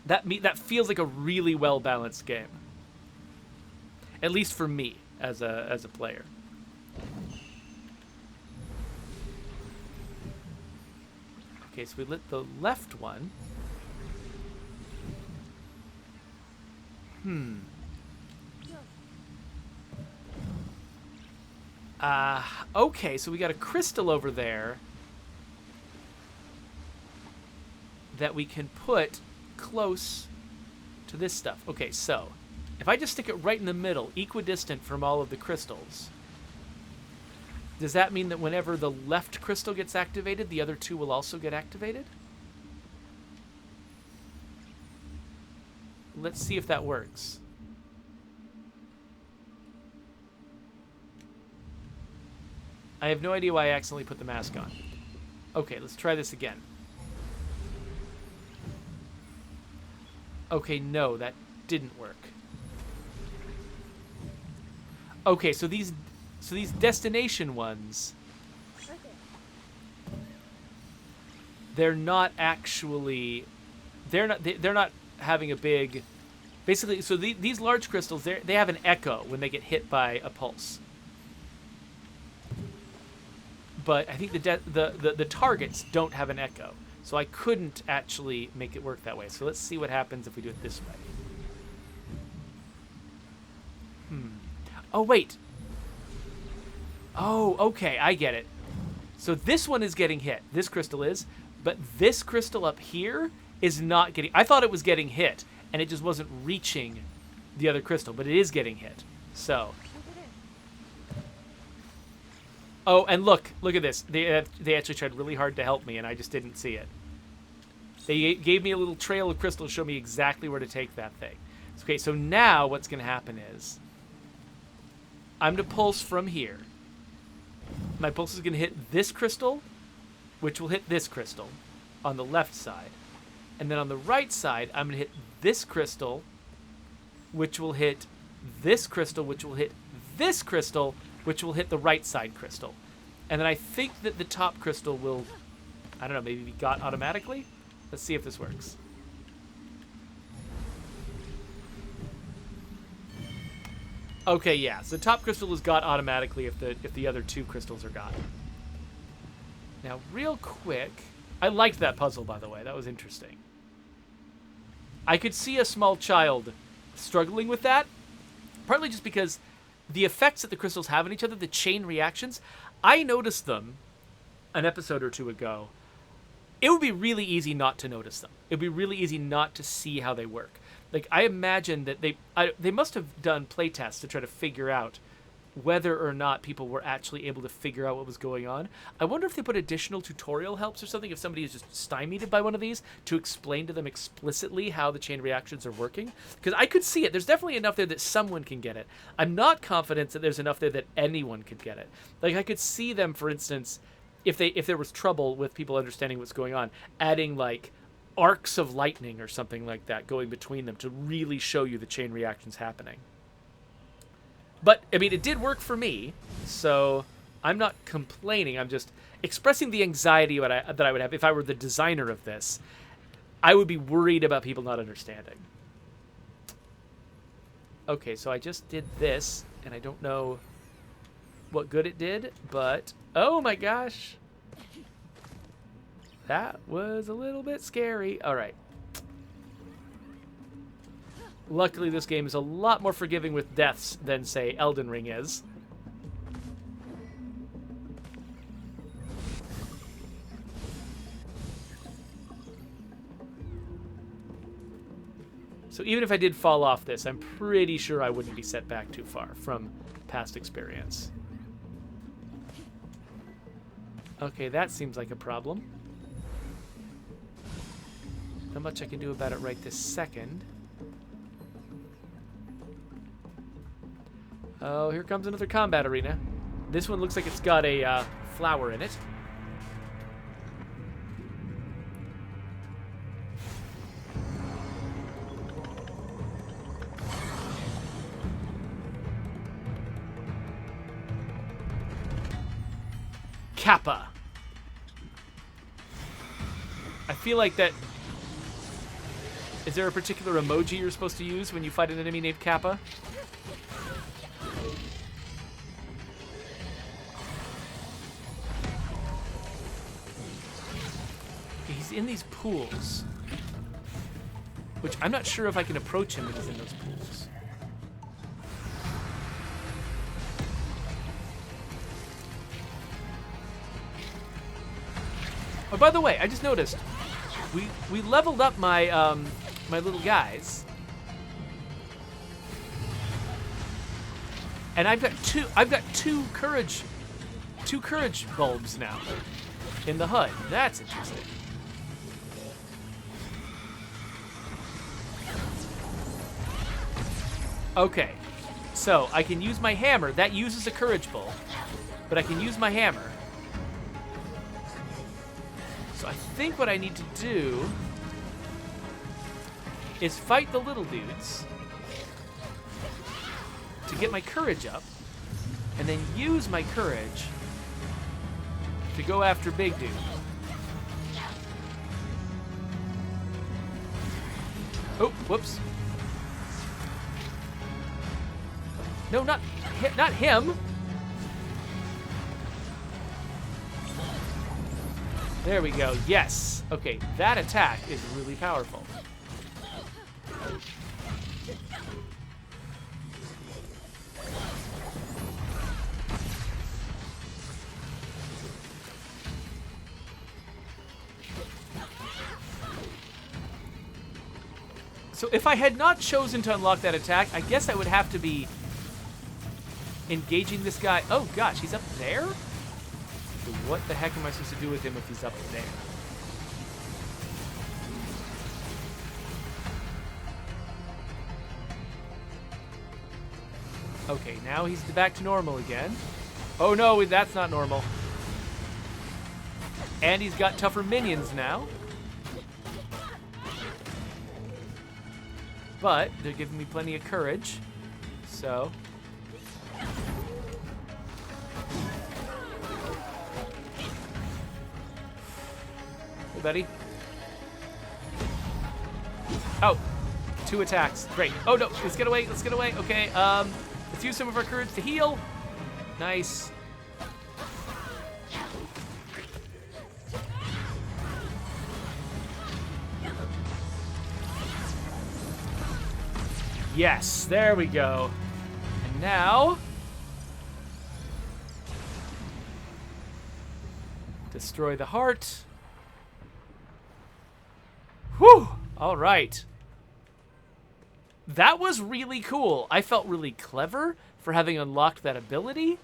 that feels like a really well balanced game, at least for me as a player. Okay, so we lit the left one. Okay, so we got a crystal over there that we can put close to this stuff. Okay, so if I just stick it right in the middle, equidistant from all of the crystals, does that mean that whenever the left crystal gets activated, the other two will also get activated? Let's see if that works. I have no idea why I accidentally put the mask on. Okay, let's try this again. Okay, no, that didn't work. Okay, so these destination ones, they're not actually, they're not having a big, basically. So these large crystals, they have an echo when they get hit by a pulse. But I think the targets don't have an echo, so I couldn't actually make it work that way. So let's see what happens if we do it this way. Oh wait. Oh, okay, I get it. So this one is getting hit. This crystal is, but this crystal up here is not getting. I thought it was getting hit, and it just wasn't reaching the other crystal, but it is getting hit. So. Oh, and look at this. They actually tried really hard to help me, and I just didn't see it. They gave me a little trail of crystal to show me exactly where to take that thing. Okay, so now what's going to happen is I'm to pulse from here. My pulse is going to hit this crystal, which will hit this crystal on the left side. And then on the right side, I'm going to hit this crystal, which will hit this crystal, which will hit this crystal, which will hit the right side crystal. And then I think that the top crystal will, I don't know, maybe be got automatically? Let's see if this works. Okay, yeah, so top crystal is got automatically if the other two crystals are got. Now, real quick, I liked that puzzle, by the way. That was interesting. I could see a small child struggling with that, partly just because the effects that the crystals have on each other, the chain reactions, I noticed them an episode or two ago. It would be really easy not to notice them. It would be really easy not to see how they work. Like, I imagine that they must have done playtests to try to figure out whether or not people were actually able to figure out what was going on. I wonder if they put additional tutorial helps or something, if somebody is just stymied by one of these, to explain to them explicitly how the chain reactions are working. Because I could see it. There's definitely enough there that someone can get it. I'm not confident that there's enough there that anyone could get it. Like, I could see them, for instance, if there was trouble with people understanding what's going on, adding, like, arcs of lightning or something like that going between them to really show you the chain reactions happening. But, I mean, it did work for me, so I'm not complaining. I'm just expressing the anxiety that I would have if I were the designer of this. I would be worried about people not understanding. Okay, so I just did this, and I don't know what good it did, but... Oh my gosh! That was a little bit scary. All right. Luckily, this game is a lot more forgiving with deaths than, say, Elden Ring is. So even if I did fall off this, I'm pretty sure I wouldn't be set back too far from past experience. Okay, that seems like a problem. Not much I can do about it right this second. Oh, here comes another combat arena. This one looks like it's got a flower in it. Kappa. I feel like that... Is there a particular emoji you're supposed to use when you fight an enemy named Kappa? He's in these pools. Which I'm not sure if I can approach him when he's in those pools. Oh, by the way, I just noticed we leveled up my my little guys, and I've got two courage bulbs now in the HUD. That's interesting. Okay, so I can use my hammer. That uses a courage bulb, but I can use my hammer. So I think what I need to do is fight the little dudes to get my courage up, and then use my courage to go after big dude. Oh, whoops. No, not him. There we go. Yes. Okay, that attack is really powerful. So if I had not chosen to unlock that attack, I guess I would have to be engaging this guy. Oh gosh, he's up there? So what the heck am I supposed to do with him if he's up there? Okay, now he's back to normal again. Oh no, that's not normal. And he's got tougher minions now. But they're giving me plenty of courage. So... Hey, buddy. Oh, 2 attacks. Great. Oh, no. Let's get away. Let's get away. Okay, let's use some of our courage to heal. Nice. Yes, there we go. And now... destroy the heart. Whew! All right. That was really cool. I felt really clever for having unlocked that ability.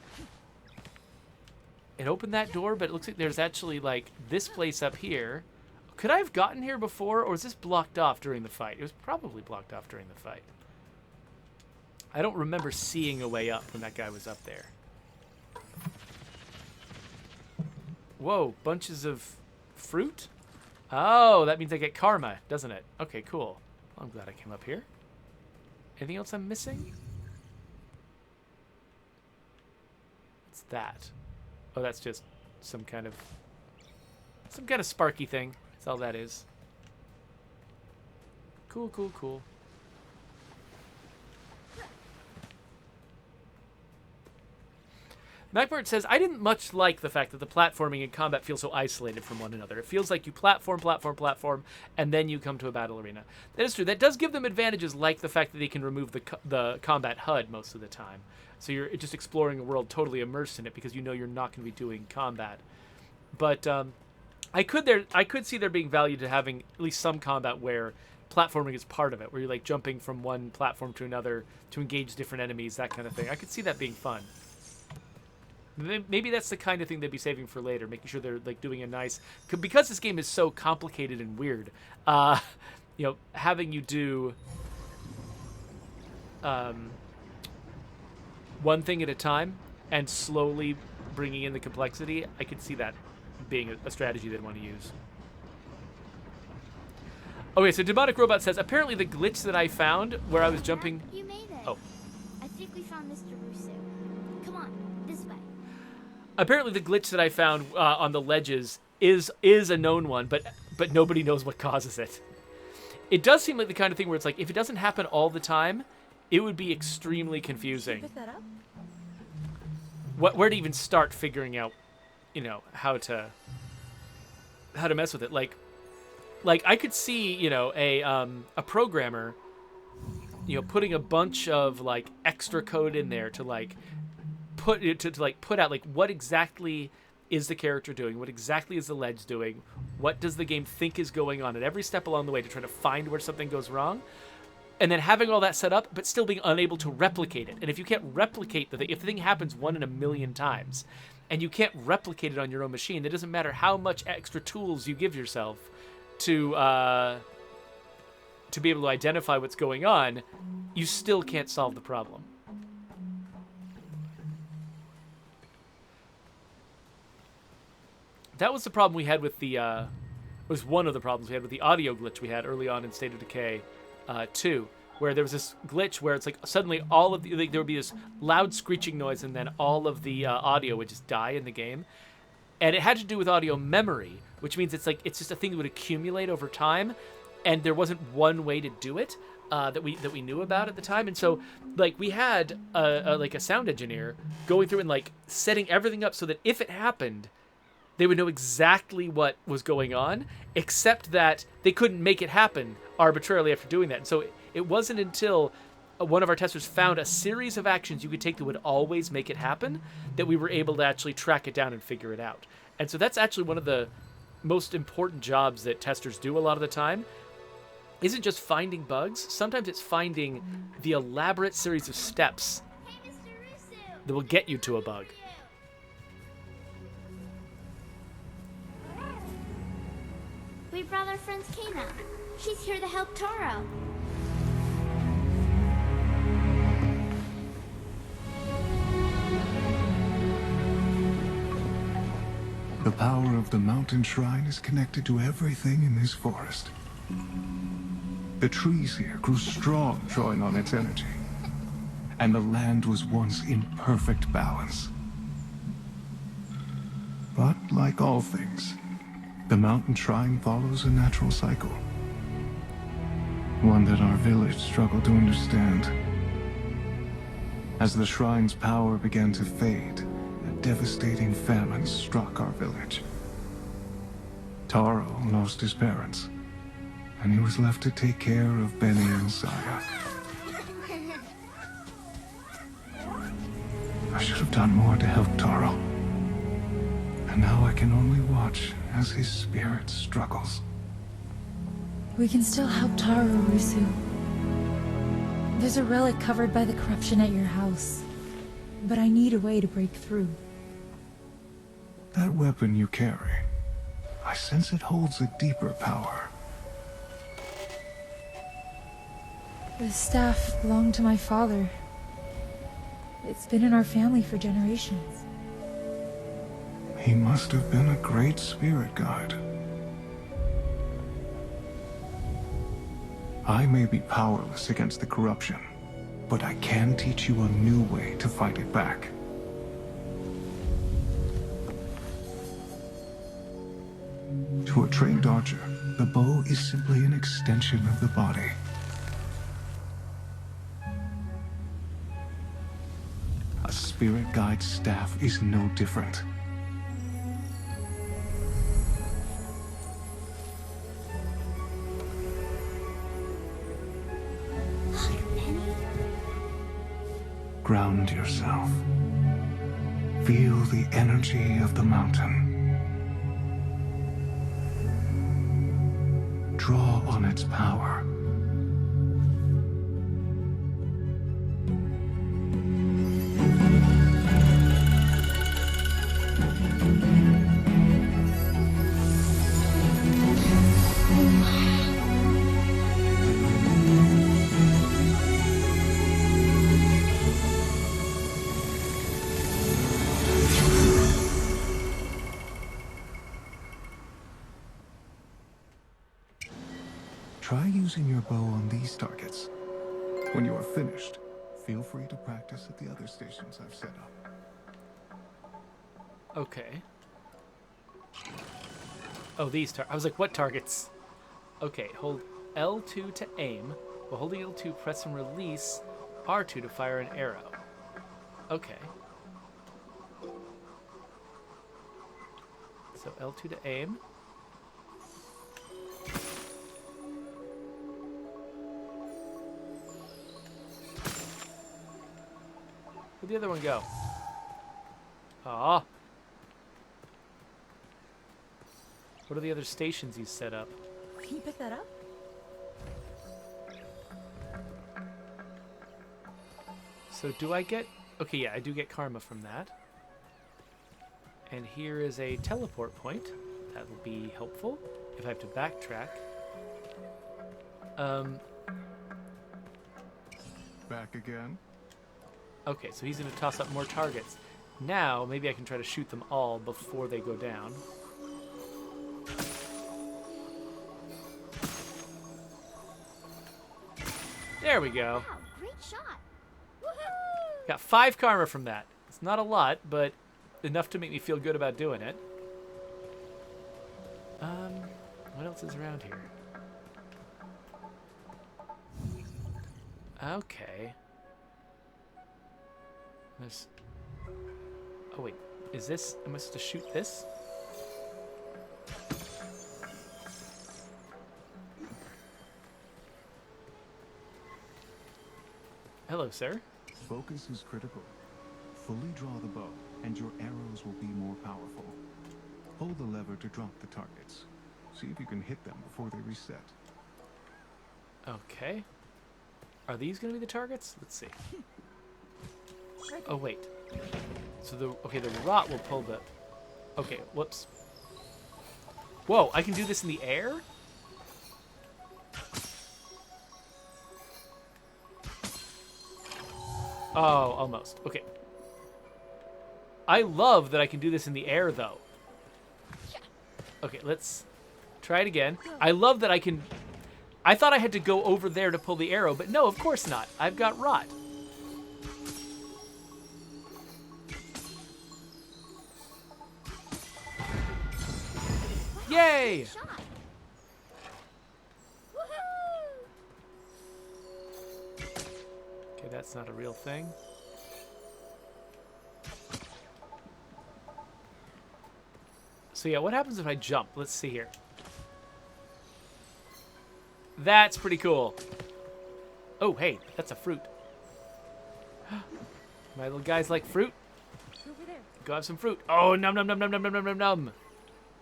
It opened that door, but it looks like there's actually, like, this place up here. Could I have gotten here before, or is this blocked off during the fight? It was probably blocked off during the fight. I don't remember seeing a way up when that guy was up there. Whoa, bunches of fruit? Oh, that means I get karma, doesn't it? Okay, cool. Well, I'm glad I came up here. Anything else I'm missing? What's that? Oh, that's just some kind of sparky thing. That's all that is. Cool, cool, cool. MacBart says, I didn't much like the fact that the platforming and combat feel so isolated from one another. It feels like you platform, and then you come to a battle arena. That is true. That does give them advantages, like the fact that they can remove the combat HUD most of the time. So you're just exploring a world totally immersed in it because you know you're not going to be doing combat. But I could see there being value to having at least some combat where platforming is part of it, where you're like jumping from one platform to another to engage different enemies, that kind of thing. I could see that being fun. Maybe that's the kind of thing they'd be saving for later, making sure they're like doing a nice, because this game is so complicated and weird. You know, having you do one thing at a time and slowly bringing in the complexity, I could see that being a strategy they'd want to use. Okay, so Demonic Robot says, apparently the glitch that I found where I was jumping... You made it. Oh. I think we found Mr. Rusu. Come on, this way. Apparently the glitch that I found on the ledges is a known one, but nobody knows what causes it. It does seem like the kind of thing where it's like, if it doesn't happen all the time, it would be extremely confusing. Pick that up? Where to even start figuring out, how to mess with it. Like I could see, a programmer, putting a bunch of like extra code in there to like put out like what exactly is the character doing, what exactly is the ledge doing, what does the game think is going on at every step along the way to try to find where something goes wrong. And then having all that set up, but still being unable to replicate it. And if you can't replicate the thing, if the thing happens 1 in a million times, and you can't replicate it on your own machine, it doesn't matter how much extra tools you give yourself to be able to identify what's going on, you still can't solve the problem. That was the problem we had with the... was one of the problems we had with the audio glitch we had early on in State of Decay 2, where there was this glitch where it's like suddenly all of the there would be this loud screeching noise and then all of the audio would just die in the game, and it had to do with audio memory, which means it's just a thing that would accumulate over time, and there wasn't one way to do it that we knew about at the time. And so like we had a sound engineer going through and like setting everything up so that if it happened, they would know exactly what was going on, except that they couldn't make it happen arbitrarily after doing that. And so it wasn't until one of our testers found a series of actions you could take that would always make it happen that we were able to actually track it down and figure it out. And so that's actually one of the most important jobs that testers do a lot of the time. Isn't just finding bugs. Sometimes it's finding the elaborate series of steps Hey, Mr. Rusu! that will get you to a bug. We brought our friend Kana. She's here to help Taro. The power of the mountain shrine is connected to everything in this forest. The trees here grew strong, drawing on its energy. And the land was once in perfect balance. But like all things, the mountain shrine follows a natural cycle. One that our village struggled to understand. As the shrine's power began to fade, a devastating famine struck our village. Taro lost his parents, and he was left to take care of Benny and Saya. I should have done more to help Taro. And now I can only watch as his spirit struggles. We can still help Taro, Rusu. There's a relic covered by the corruption at your house. But I need a way to break through. That weapon you carry, I sense it holds a deeper power. The staff belonged to my father. It's been in our family for generations. He must have been a great spirit guide. I may be powerless against the corruption, but I can teach you a new way to fight it back. To a trained archer, the bow is simply an extension of the body. A spirit guide's staff is no different. Ground yourself. Feel the energy of the mountain. Draw on its power. using your bow on these targets. When you are finished, feel free to practice at the other stations I've set up. Okay. Oh, I was like, what targets? Okay, hold L2 to aim. While holding L2, press and release R2 to fire an arrow. Okay. So L2 to aim. Where'd the other one go? Aw. What are the other stations you set up? Can you pick that up? So do I get... Okay, yeah, I do get karma from that. And here is a teleport point. That will be helpful if I have to backtrack. Back again? Okay, so he's going to toss up more targets. Now, maybe I can try to shoot them all before they go down. There we go. Wow, great shot. Woohoo! Got 5 karma from that. It's not a lot, but enough to make me feel good about doing it. What else is around here? Okay. There's... Oh wait, is this... Am I supposed to shoot this? Hello, sir. Focus is critical. Fully draw the bow, and your arrows will be more powerful. Pull the lever to drop the targets. See if you can hit them before they reset. Okay. Are these going to be the targets? Let's see. Oh, wait. So the... Okay, the rot will pull the... Okay, whoops. Whoa, I can do this in the air? Oh, almost. Okay. I love that I can do this in the air, though. Okay, let's try it again. I love that I can... I thought I had to go over there to pull the arrow, but no, of course not. I've got rot. Yay! Shot. Woohoo! Okay, that's not a real thing. So yeah, what happens if I jump? Let's see here. That's pretty cool. Oh, hey, that's a fruit. My little guys like fruit. Over there. Go have some fruit. Oh, num num num num num num num num num.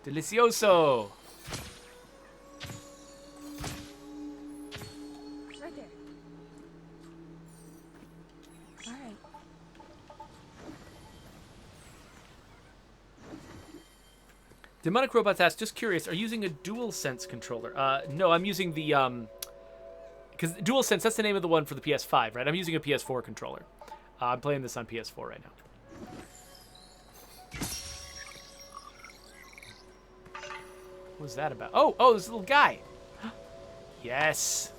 Delicioso. Right there. All right. Demonic Robots asks, just curious, are you using a DualSense controller? No, I'm using the, because DualSense, that's the name of the one for the PS5, right? I'm using a PS4 controller. I'm playing this on PS4 right now. What was that about? Oh, this little guy. Yes.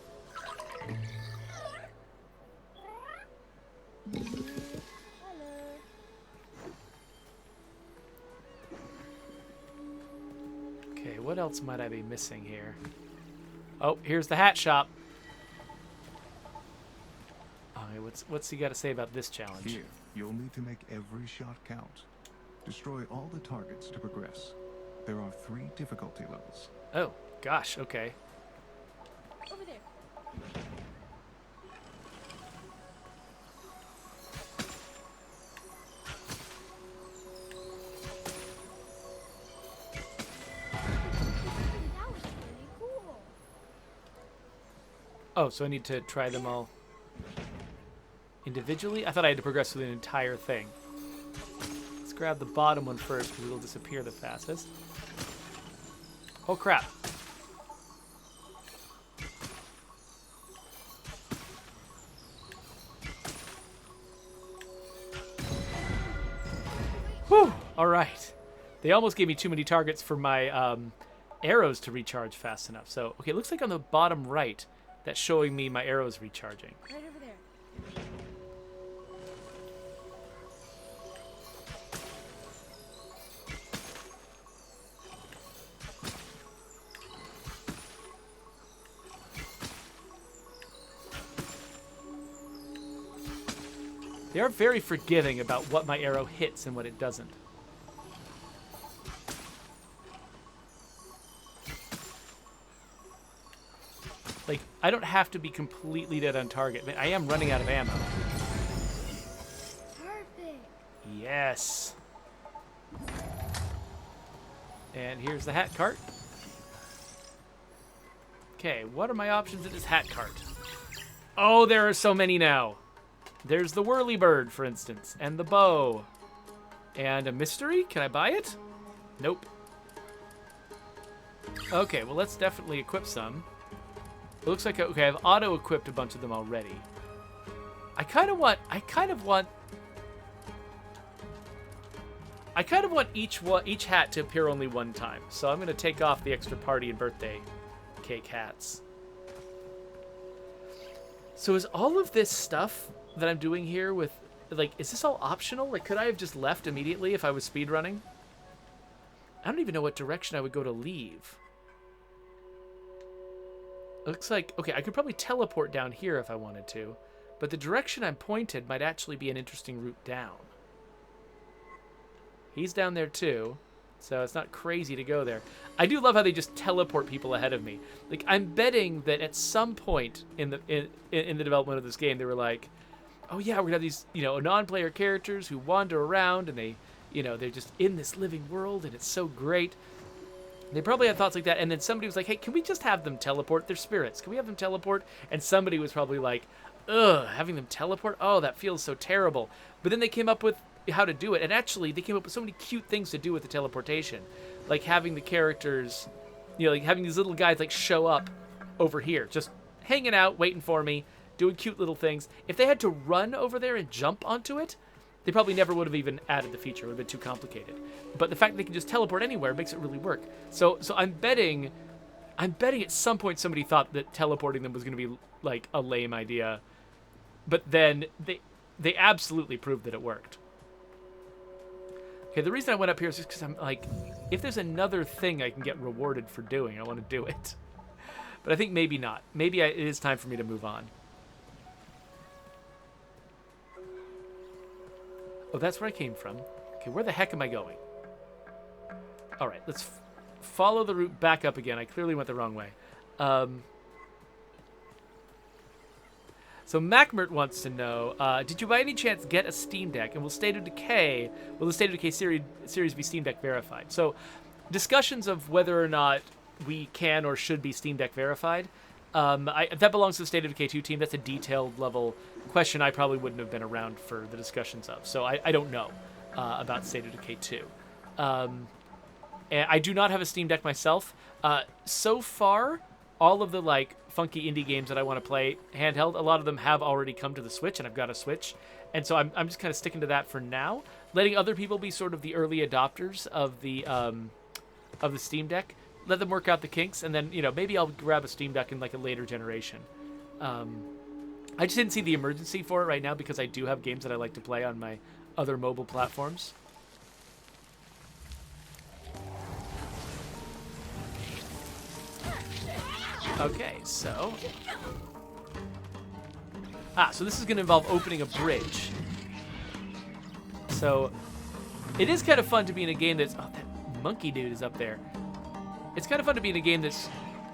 Okay, what else might I be missing here? Oh, here's the hat shop. Okay, what's he got to say about this challenge? Here, you'll need to make every shot count. Destroy all the targets to progress. There are 3 difficulty levels. Oh, gosh, okay. Over there. That was pretty cool. Oh, so I need to try them all individually? I thought I had to progress through the entire thing. Let's grab the bottom one first because it'll disappear the fastest. Oh, crap. Whew! All right. They almost gave me too many targets for my arrows to recharge fast enough. So, okay, it looks like on the bottom right, that's showing me my arrows recharging. Right over there. They are very forgiving about what my arrow hits and what it doesn't. Like, I don't have to be completely dead on target. I am running out of ammo. Perfect. Yes. And here's the hat cart. Okay, what are my options in this hat cart? Oh, there are so many now. There's the whirlybird, for instance, and the bow. And a mystery? Can I buy it? Nope. Okay, well, let's definitely equip some. It looks like, okay, I've auto-equipped a bunch of them already. I kind of want each hat to appear only one time. So I'm going to take off the extra party and birthday cake hats. So is all of this stuff that I'm doing here with, like, is this all optional? Like, could I have just left immediately if I was speedrunning? I don't even know what direction I would go to leave. Looks like, okay, I could probably teleport down here if I wanted to, but the direction I'm pointed might actually be an interesting route down. He's down there too, so it's not crazy to go there. I do love how they just teleport people ahead of me. Like, I'm betting that at some point in the development of this game, they were like, oh yeah, we're gonna have these, you know, non-player characters who wander around and they, you know, they're just in this living world and it's so great. They probably had thoughts like that, and then somebody was like, hey, can we just have them teleport? They're spirits. Can we have them teleport? And somebody was probably like, ugh, having them teleport? Oh, that feels so terrible. But then they came up with how to do it, and actually they came up with so many cute things to do with the teleportation. Like having the characters, you know, like having these little guys like show up over here, just hanging out, waiting for me, doing cute little things. If they had to run over there and jump onto it, they probably never would have even added the feature. It would have been too complicated. But the fact that they can just teleport anywhere makes it really work. So I'm betting at some point somebody thought that teleporting them was going to be like a lame idea. But then they absolutely proved that it worked. Okay, the reason I went up here is just because I'm like, if there's another thing I can get rewarded for doing, I want to do it. But I think maybe not. Maybe it is time for me to move on. Oh, that's where I came from. Okay, where the heck am I going? All right, let's follow the route back up again. I clearly went the wrong way. So Macmert wants to know, did you by any chance get a Steam Deck? And will the State of Decay series be Steam Deck verified? So discussions of whether or not we can or should be Steam Deck verified, that belongs to the State of Decay 2 team. That's a detailed level question I probably wouldn't have been around for the discussions of. So I don't know about State of Decay 2. And I do not have a Steam Deck myself. So far, all of the like funky indie games that I want to play handheld, a lot of them have already come to the Switch, and I've got a Switch. And so I'm just kind of sticking to that for now, letting other people be sort of the early adopters of the Steam Deck. Let them work out the kinks, and then, you know, maybe I'll grab a Steam Deck in like a later generation. I just didn't see the emergency for it right now because I do have games that I like to play on my other mobile platforms. Okay, so... so this is going to involve opening a bridge. So, it is kind of fun to be in a game that's... Oh, that monkey dude is up there. It's kind of fun to be in a game that's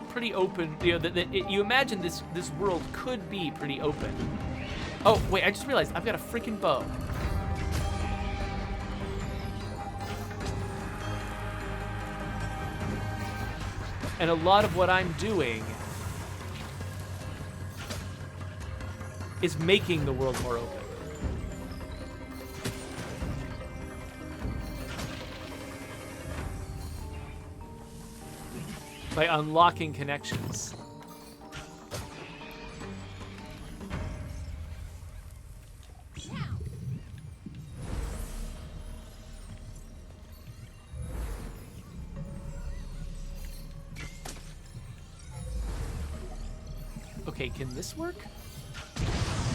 pretty open. You know, you imagine this world could be pretty open. Oh, wait, I just realized I've got a freaking bow. And a lot of what I'm doing is making the world more open. By unlocking connections. Okay, can this work?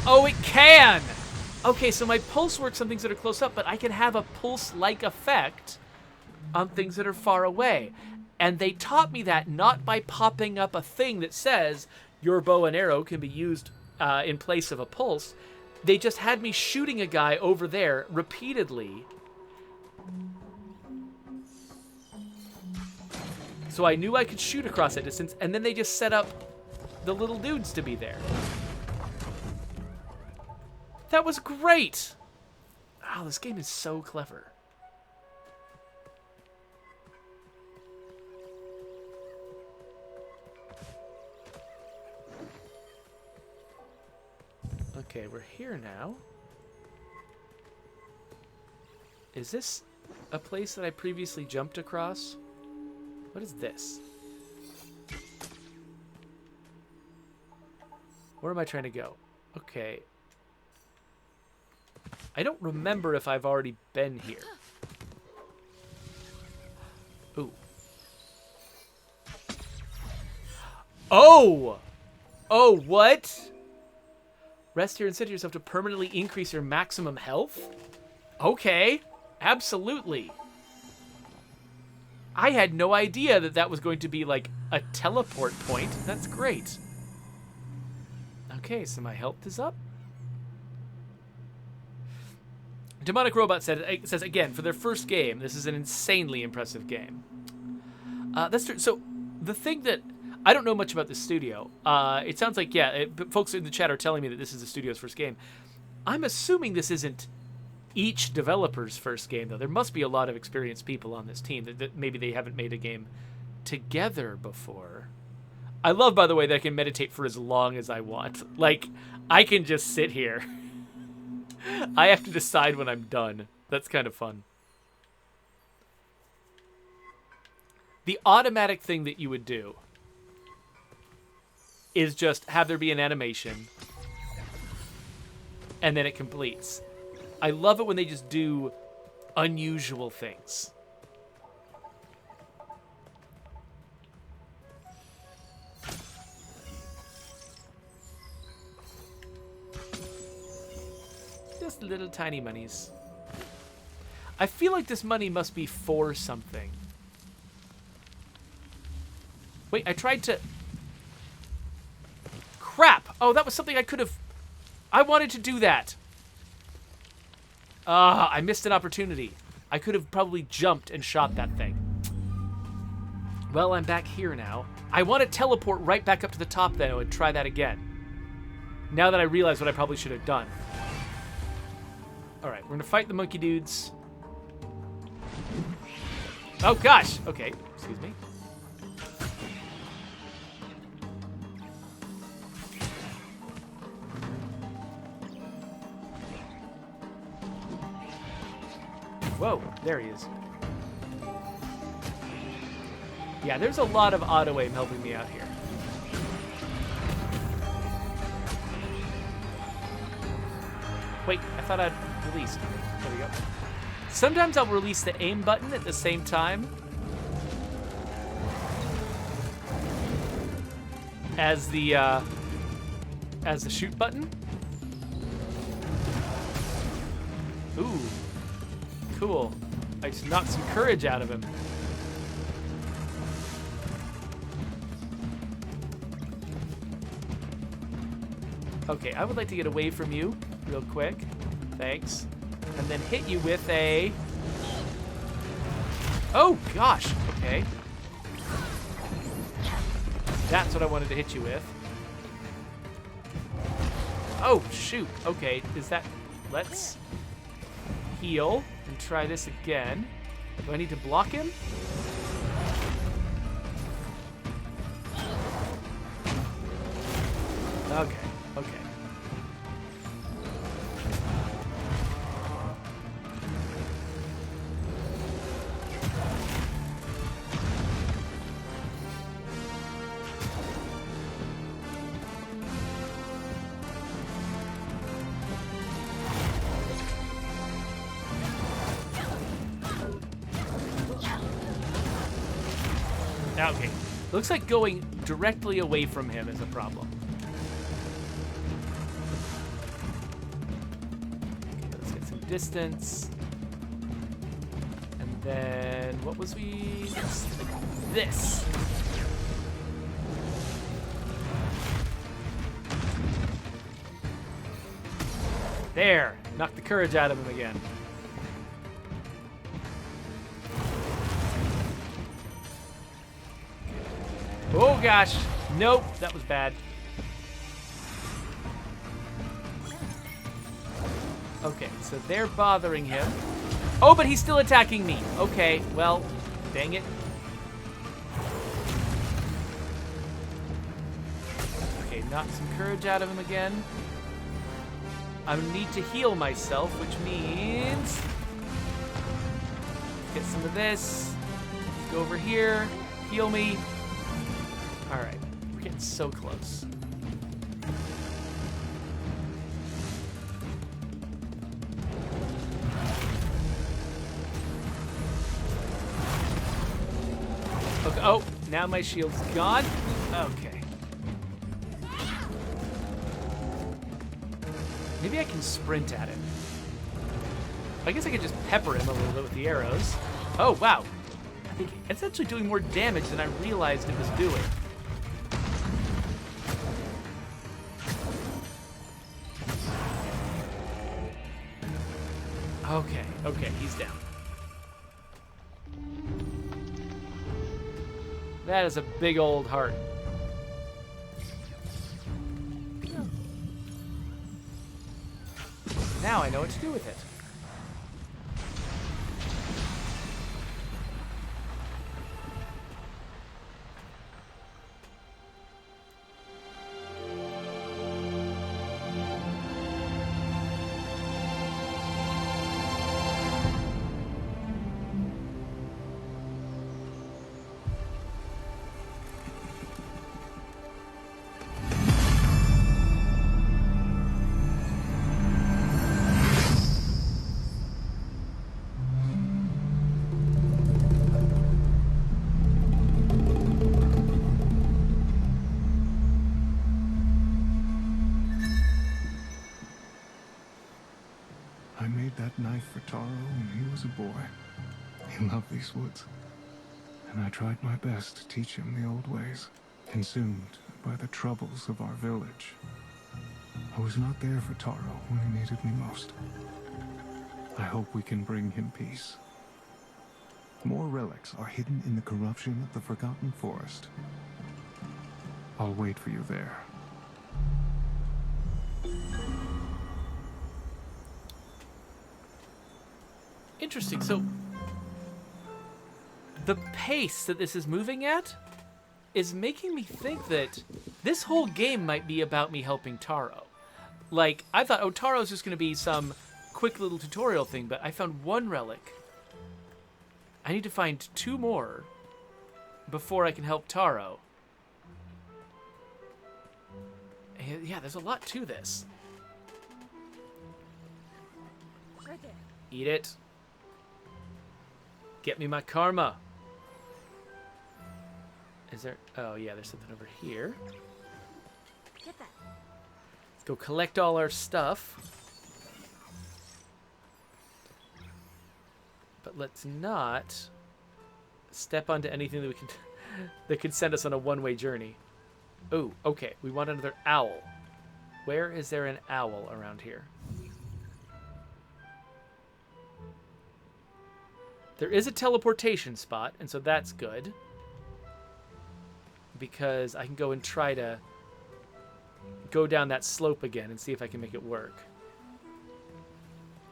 Oh, it can! Okay, so my pulse works on things that are close up, but I can have a pulse-like effect on things that are far away. And they taught me that not by popping up a thing that says your bow and arrow can be used in place of a pulse. They just had me shooting a guy over there repeatedly. So I knew I could shoot across that distance, and then they just set up the little dudes to be there. That was great! Oh, this game is so clever. Okay, we're here now. Is this a place that I previously jumped across? What is this? Where am I trying to go? Okay. I don't remember if I've already been here. Ooh. Oh! Oh, what? Rest here and center yourself to permanently increase your maximum health? Okay. Absolutely. I had no idea that that was going to be like a teleport point. That's great. Okay, so my health is up. Demonic Robot says, again, for their first game, this is an insanely impressive game. That's true. So, the thing that... I don't know much about this studio. It sounds like, folks in the chat are telling me that this is the studio's first game. I'm assuming this isn't each developer's first game, though. There must be a lot of experienced people on this team that maybe they haven't made a game together before. I love, by the way, that I can meditate for as long as I want. Like, I can just sit here. I have to decide when I'm done. That's kind of fun. The automatic thing that you would do is just have there be an animation, and then it completes. I love it when they just do unusual things. Just little tiny monies. I feel like this money must be for something. Wait, I tried to... Crap! Oh, that was something I could have... I wanted to do that. I missed an opportunity. I could have probably jumped and shot that thing. Well, I'm back here now. I want to teleport right back up to the top, though, and try that again. Now that I realize what I probably should have done. Alright, we're going to fight the monkey dudes. Oh, gosh! Okay, excuse me. Whoa, there he is. Yeah, there's a lot of auto-aim helping me out here. Wait, I thought I'd released. There we go. Sometimes I'll release the aim button at the same time as the shoot button. Ooh. Cool. I just knocked some courage out of him. Okay, I would like to get away from you real quick. Thanks. And then hit you with a... Oh, gosh. Okay. That's what I wanted to hit you with. Oh, shoot. Okay, is that... Let's heal and try this again. Do I need to block him? Okay, okay. Okay. Looks like going directly away from him is a problem. distance. And then what was we? This. There. Knocked the courage out of him again. Oh gosh. Nope, that was bad. Okay, so they're bothering him. Oh, but he's still attacking me. Okay, well, dang it. Okay, knocked some courage out of him again. I need to heal myself, which means... get some of this. Go over here. Heal me. Alright, we're getting so close. Okay, oh, now my shield's gone. Okay. Maybe I can sprint at him. I guess I could just pepper him a little bit with the arrows. Oh, wow. I think it's actually doing more damage than I realized it was doing. Okay, okay, he's down. That is a big old heart. Now I know what to do with it. I made that knife for Taro when he was a boy. He loved these woods, and I tried my best to teach him the old ways. Consumed by the troubles of our village, I was not there for Taro when he needed me most. I hope we can bring him peace. More relics are hidden in the corruption of the Forgotten Forest. I'll wait for you there. Interesting. So the pace that this is moving at is making me think that this whole game might be about me helping Taro. Like, I thought, oh, Taro's just going to be some quick little tutorial thing, but I found one relic. I need to find 2 more before I can help Taro. And yeah, there's a lot to this. Right there. Eat it. Get me my karma. Is there... oh, yeah, there's something over here. Get that. Let's go collect all our stuff. But let's not step onto anything that we can... that could send us on a one-way journey. Oh, okay. We want another owl. Where is there an owl around here? There is a teleportation spot, and so that's good. Because I can go and try to go down that slope again and see if I can make it work.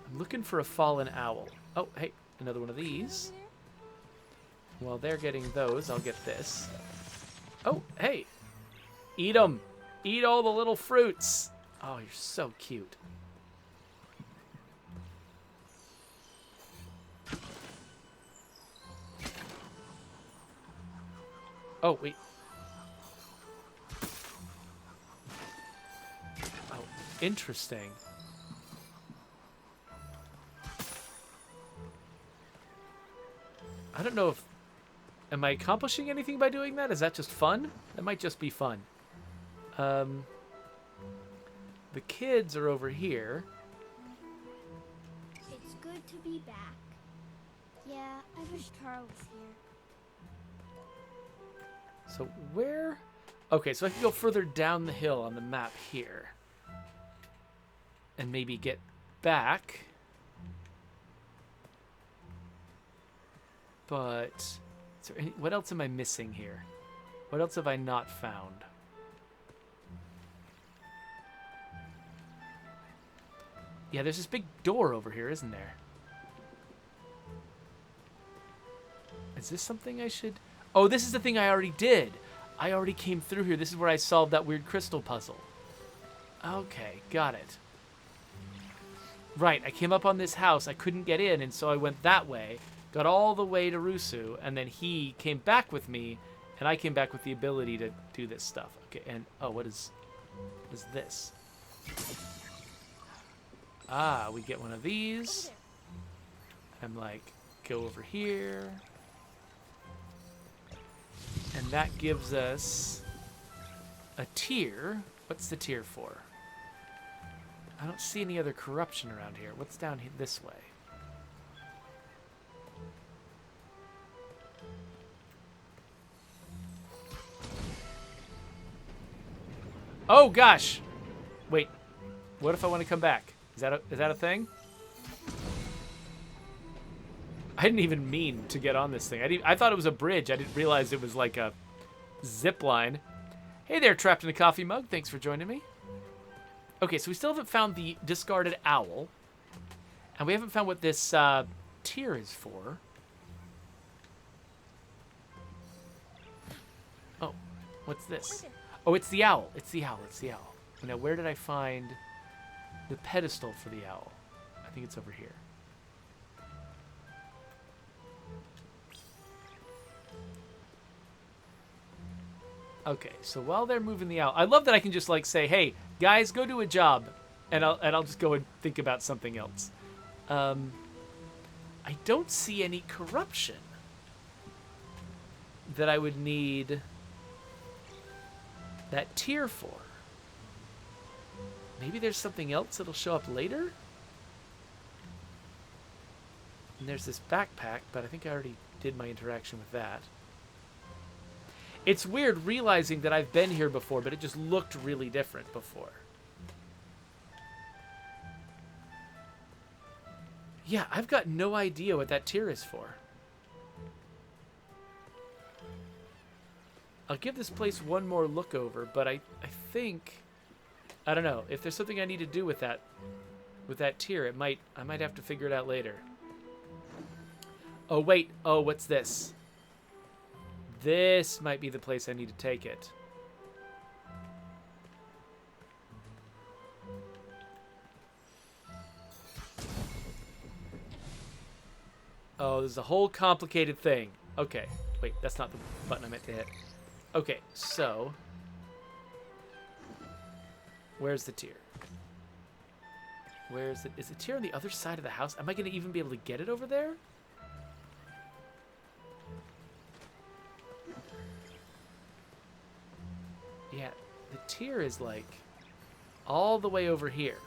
I'm looking for a fallen owl. Oh, hey, another one of these. While they're getting those, I'll get this. Oh, hey. Eat them. Eat all the little fruits. Oh, you're so cute. Oh, wait. Oh, interesting. I don't know if... am I accomplishing anything by doing that? Is that just fun? That might just be fun. The kids are over here. Hey, to be back. Yeah, I wish Tara was here. So where... Okay, so I can go further down the hill on the map here. And maybe get back. But... Is there any, what else am I missing here? What else have I not found? Yeah, there's this big door over here, isn't there? Is this something I should... Oh, this is the thing I already did. I already came through here. This is where I solved that weird crystal puzzle. Okay, got it. Right, I came up on this house. I couldn't get in, and so I went that way. Got all the way to Rusu, and then he came back with me, and I came back with the ability to do this stuff. Okay, and... Oh, what is this? Ah, we get one of these. I'm like, go over here. And that gives us a tier. What's the tier for? I don't see any other corruption around here. What's down here this way? Oh gosh! Wait, what if I want to come back? Is that a thing? I didn't even mean to get on this thing. I thought it was a bridge. I didn't realize it was like a zip line. Hey there, trapped in a coffee mug. Thanks for joining me. Okay, so we still haven't found the discarded owl. And we haven't found what this tier is for. Oh, what's this? Oh, it's the owl. It's the owl. It's the owl. Now, where did I find the pedestal for the owl? I think it's over here. Okay, so while they're moving the owl, I love that I can just like say, "Hey, guys, go do a job," and I'll just go and think about something else. I don't see any corruption that I would need that tier for. Maybe there's something else that'll show up later? And there's this backpack, but I think I already did my interaction with that. It's weird realizing that I've been here before, but it just looked really different before. Yeah, I've got no idea what that tier is for. I'll give this place one more look over, but I think, I don't know, if there's something I need to do with that tier, I might have to figure it out later. Oh wait, oh, what's this? This might be the place I need to take it. Oh, there's a whole complicated thing. Okay, wait, that's not the button I meant to hit. Okay, so where's the tier? Where's it? Is the tier on the other side of the house? Am I going to even be able to get it over there? Yeah, the tier is like all the way over here.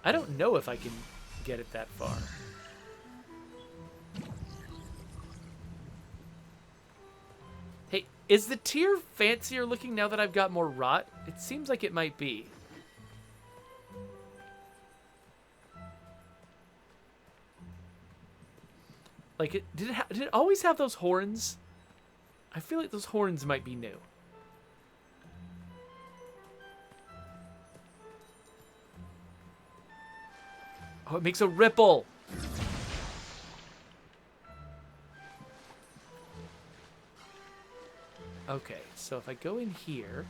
I don't know if I can get it that far. Hey, is the tier fancier looking now that I've got more rot? It seems like it might be. Like, did it always have those horns? I feel like those horns might be new. Oh, it makes a ripple. Okay, so if I go in here,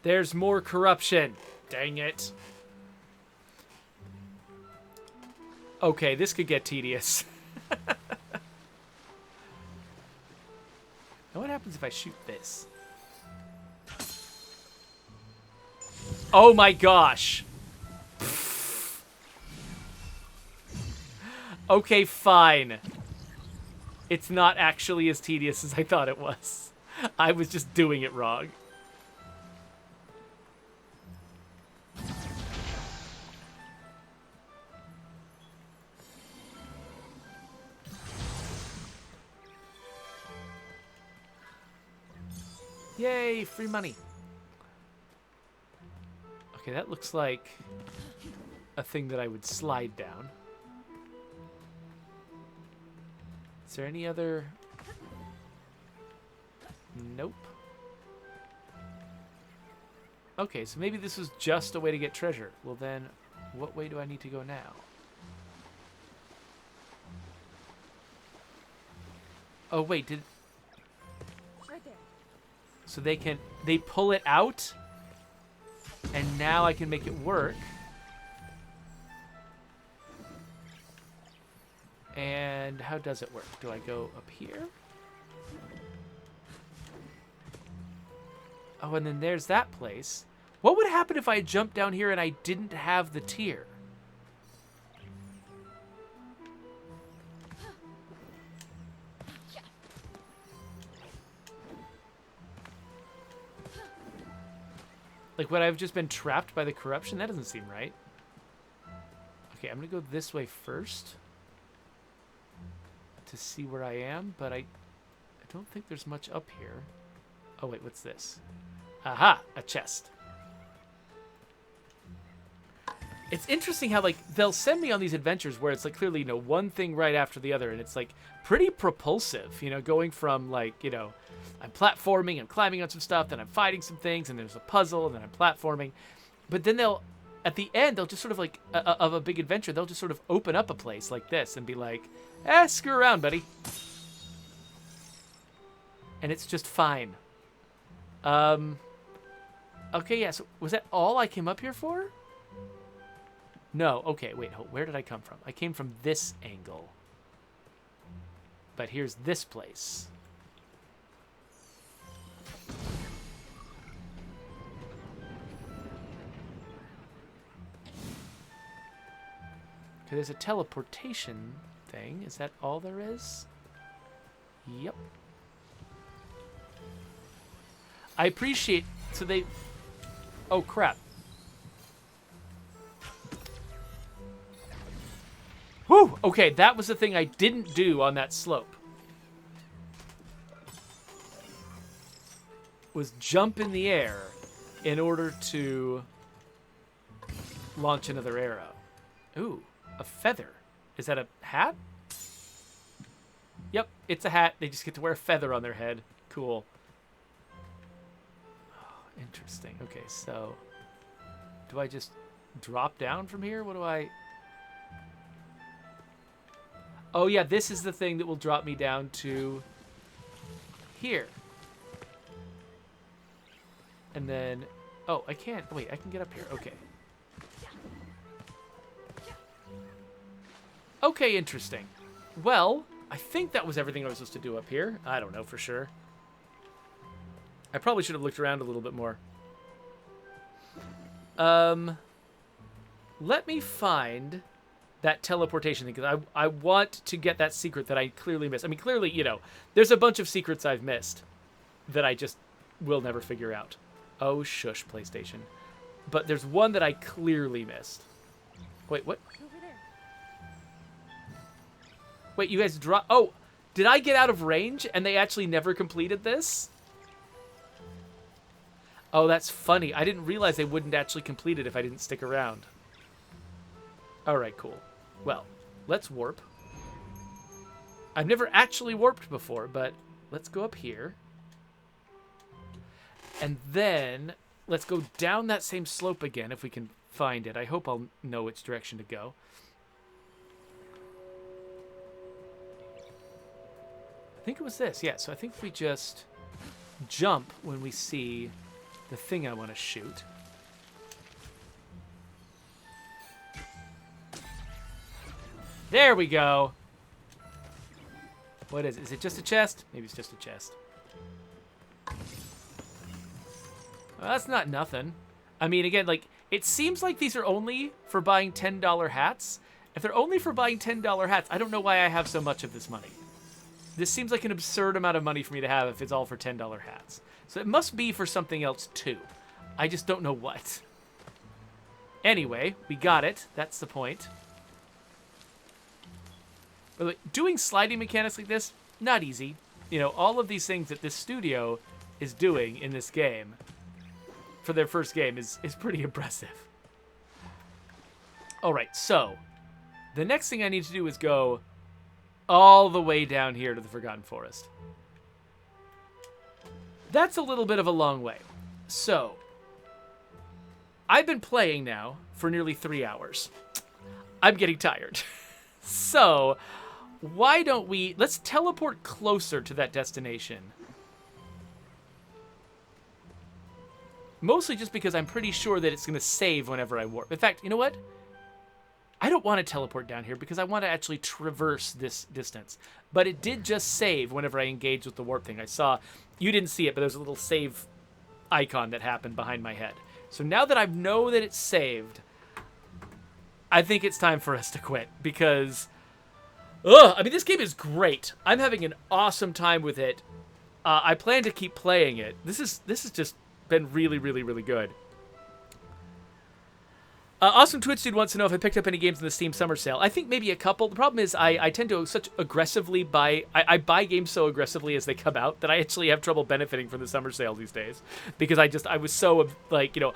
there's more corruption. Dang it. Okay, this could get tedious. Now what happens if I shoot this? Oh my gosh. Okay, fine. It's not actually as tedious as I thought it was. I was just doing it wrong. Yay, free money. Okay, that looks like a thing that I would slide down. Is there any other... Nope. Okay, so maybe this was just a way to get treasure. Well then, what way do I need to go now? Oh wait, did... Right there. So they pull it out? And now I can make it work. And how does it work? Do I go up here? Oh, and then there's that place. What would happen if I jumped down here and I didn't have the tier? Like, would I have just been trapped by the corruption? That doesn't seem right. Okay, I'm gonna go this way first to see where I am, but I don't think there's much up here. Oh wait, what's this? Aha, a chest. It's interesting how, like, they'll send me on these adventures where it's, like, clearly, you know, one thing right after the other, and it's, like, pretty propulsive, you know, going from, like, you know, I'm platforming, I'm climbing on some stuff, then I'm fighting some things, and there's a puzzle, and then I'm platforming. But then they'll, at the end, they'll just sort of, like, of a big adventure, they'll just sort of open up a place like this and be like, screw around, buddy. And it's just fine. Okay, yeah, so was that all I came up here for? No, okay, wait, where did I come from? I came from this angle. But here's this place. Okay, there's a teleportation thing. Is that all there is? Yep. I appreciate... So they... Oh, crap. Whew! Okay, that was the thing I didn't do on that slope. Was jump in the air in order to launch another arrow. Ooh, a feather. Is that a hat? Yep, it's a hat. They just get to wear a feather on their head. Cool. Oh, interesting. Okay, so do I just drop down from here? What do I... Oh, yeah, this is the thing that will drop me down to here. And then... Oh, I can't... Wait, I can get up here. Okay. Okay, interesting. Well, I think that was everything I was supposed to do up here. I don't know for sure. I probably should have looked around a little bit more. Let me find... that teleportation thing, because I want to get that secret that I clearly missed. I mean, clearly, you know, there's a bunch of secrets I've missed that I just will never figure out. Oh, shush, PlayStation. But there's one that I clearly missed. Wait, what? Over there. Wait, you guys drop... Oh, did I get out of range and they actually never completed this? Oh, that's funny. I didn't realize they wouldn't actually complete it if I didn't stick around. All right, cool. Well, let's warp. I've never actually warped before, but let's go up here. And then let's go down that same slope again if we can find it. I hope I'll know which direction to go. I think it was this. Yeah, so I think if we just jump when we see the thing I want to shoot. There we go. What is it? Is it just a chest? Maybe it's just a chest. Well, that's not nothing. I mean, again, like, it seems like these are only for buying $10 hats. If they're only for buying $10 hats, I don't know why I have so much of this money. This seems like an absurd amount of money for me to have if it's all for $10 hats. So it must be for something else, too. I just don't know what. Anyway, we got it. That's the point. By the way, doing sliding mechanics like this, not easy. You know, all of these things at this studio is doing in this game for their first game is pretty impressive. All right, so the next thing I need to do is go all the way down here to the Forgotten Forest. That's a little bit of a long way. So, I've been playing now for nearly 3 hours. I'm getting tired. So, why don't let's teleport closer to that destination. Mostly just because I'm pretty sure that it's going to save whenever I warp. In fact, you know what? I don't want to teleport down here because I want to actually traverse this distance. But it did just save whenever I engaged with the warp thing. I saw, you didn't see it, but there's a little save icon that happened behind my head. So now that I know that it's saved, I think it's time for us to quit because, I mean, this game is great. I'm having an awesome time with it. I plan to keep playing it. This has just been really, really, really good. Awesome Twitch Dude wants to know if I picked up any games in the Steam Summer Sale. I think maybe a couple. The problem is I tend to such aggressively buy... I buy games so aggressively as they come out that I actually have trouble benefiting from the Summer Sale these days. Because I was so, like, you know...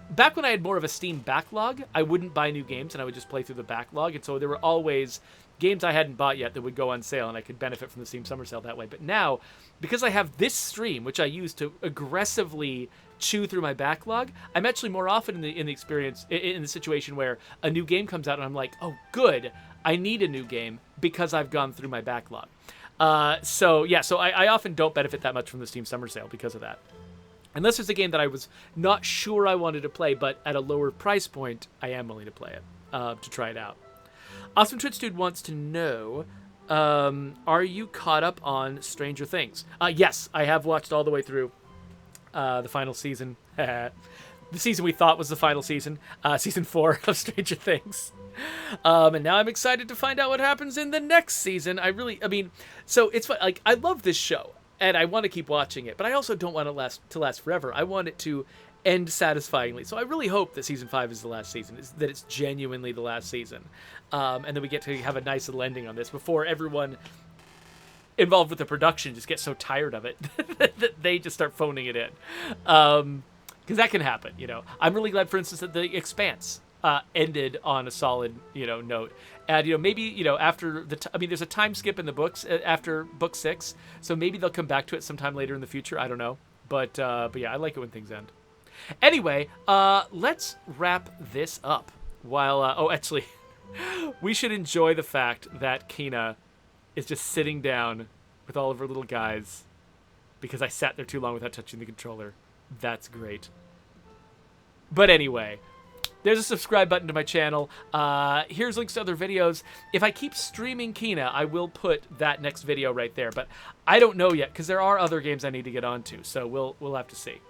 back when I had more of a Steam backlog, I wouldn't buy new games and I would just play through the backlog. And so there were always games I hadn't bought yet that would go on sale and I could benefit from the Steam Summer Sale that way. But now, because I have this stream, which I use to aggressively chew through my backlog, I'm actually more often in the situation where a new game comes out and I'm like, oh, good, I need a new game because I've gone through my backlog. So I often don't benefit that much from the Steam Summer Sale because of that. Unless it's a game that I was not sure I wanted to play, but at a lower price point, I am willing to play it, to try it out. Awesome Twitch Dude wants to know, are you caught up on Stranger Things? Yes, I have watched all the way through the final season. The season we thought was the final season. Season 4 of Stranger Things. And now I'm excited to find out what happens in the next season. So it's fun. Like, I love this show. And I want to keep watching it, but I also don't want it to last forever. I want it to end satisfyingly. So I really hope that season 5 is the last season, that it's genuinely the last season. And then we get to have a nice little ending on this before everyone involved with the production just gets so tired of it that they just start phoning it in. Because that can happen, you know. I'm really glad, for instance, that The Expanse ended on a solid, note. And, maybe, after there's a time skip in the books after book 6, so maybe they'll come back to it sometime later in the future. I don't know. But yeah, I like it when things end. Anyway, let's wrap this up. While, actually, we should enjoy the fact that Kina is just sitting down with all of her little guys because I sat there too long without touching the controller. That's great. But anyway, there's a subscribe button to my channel. Here's links to other videos. If I keep streaming Kina, I will put that next video right there. But I don't know yet because there are other games I need to get onto. So we'll have to see.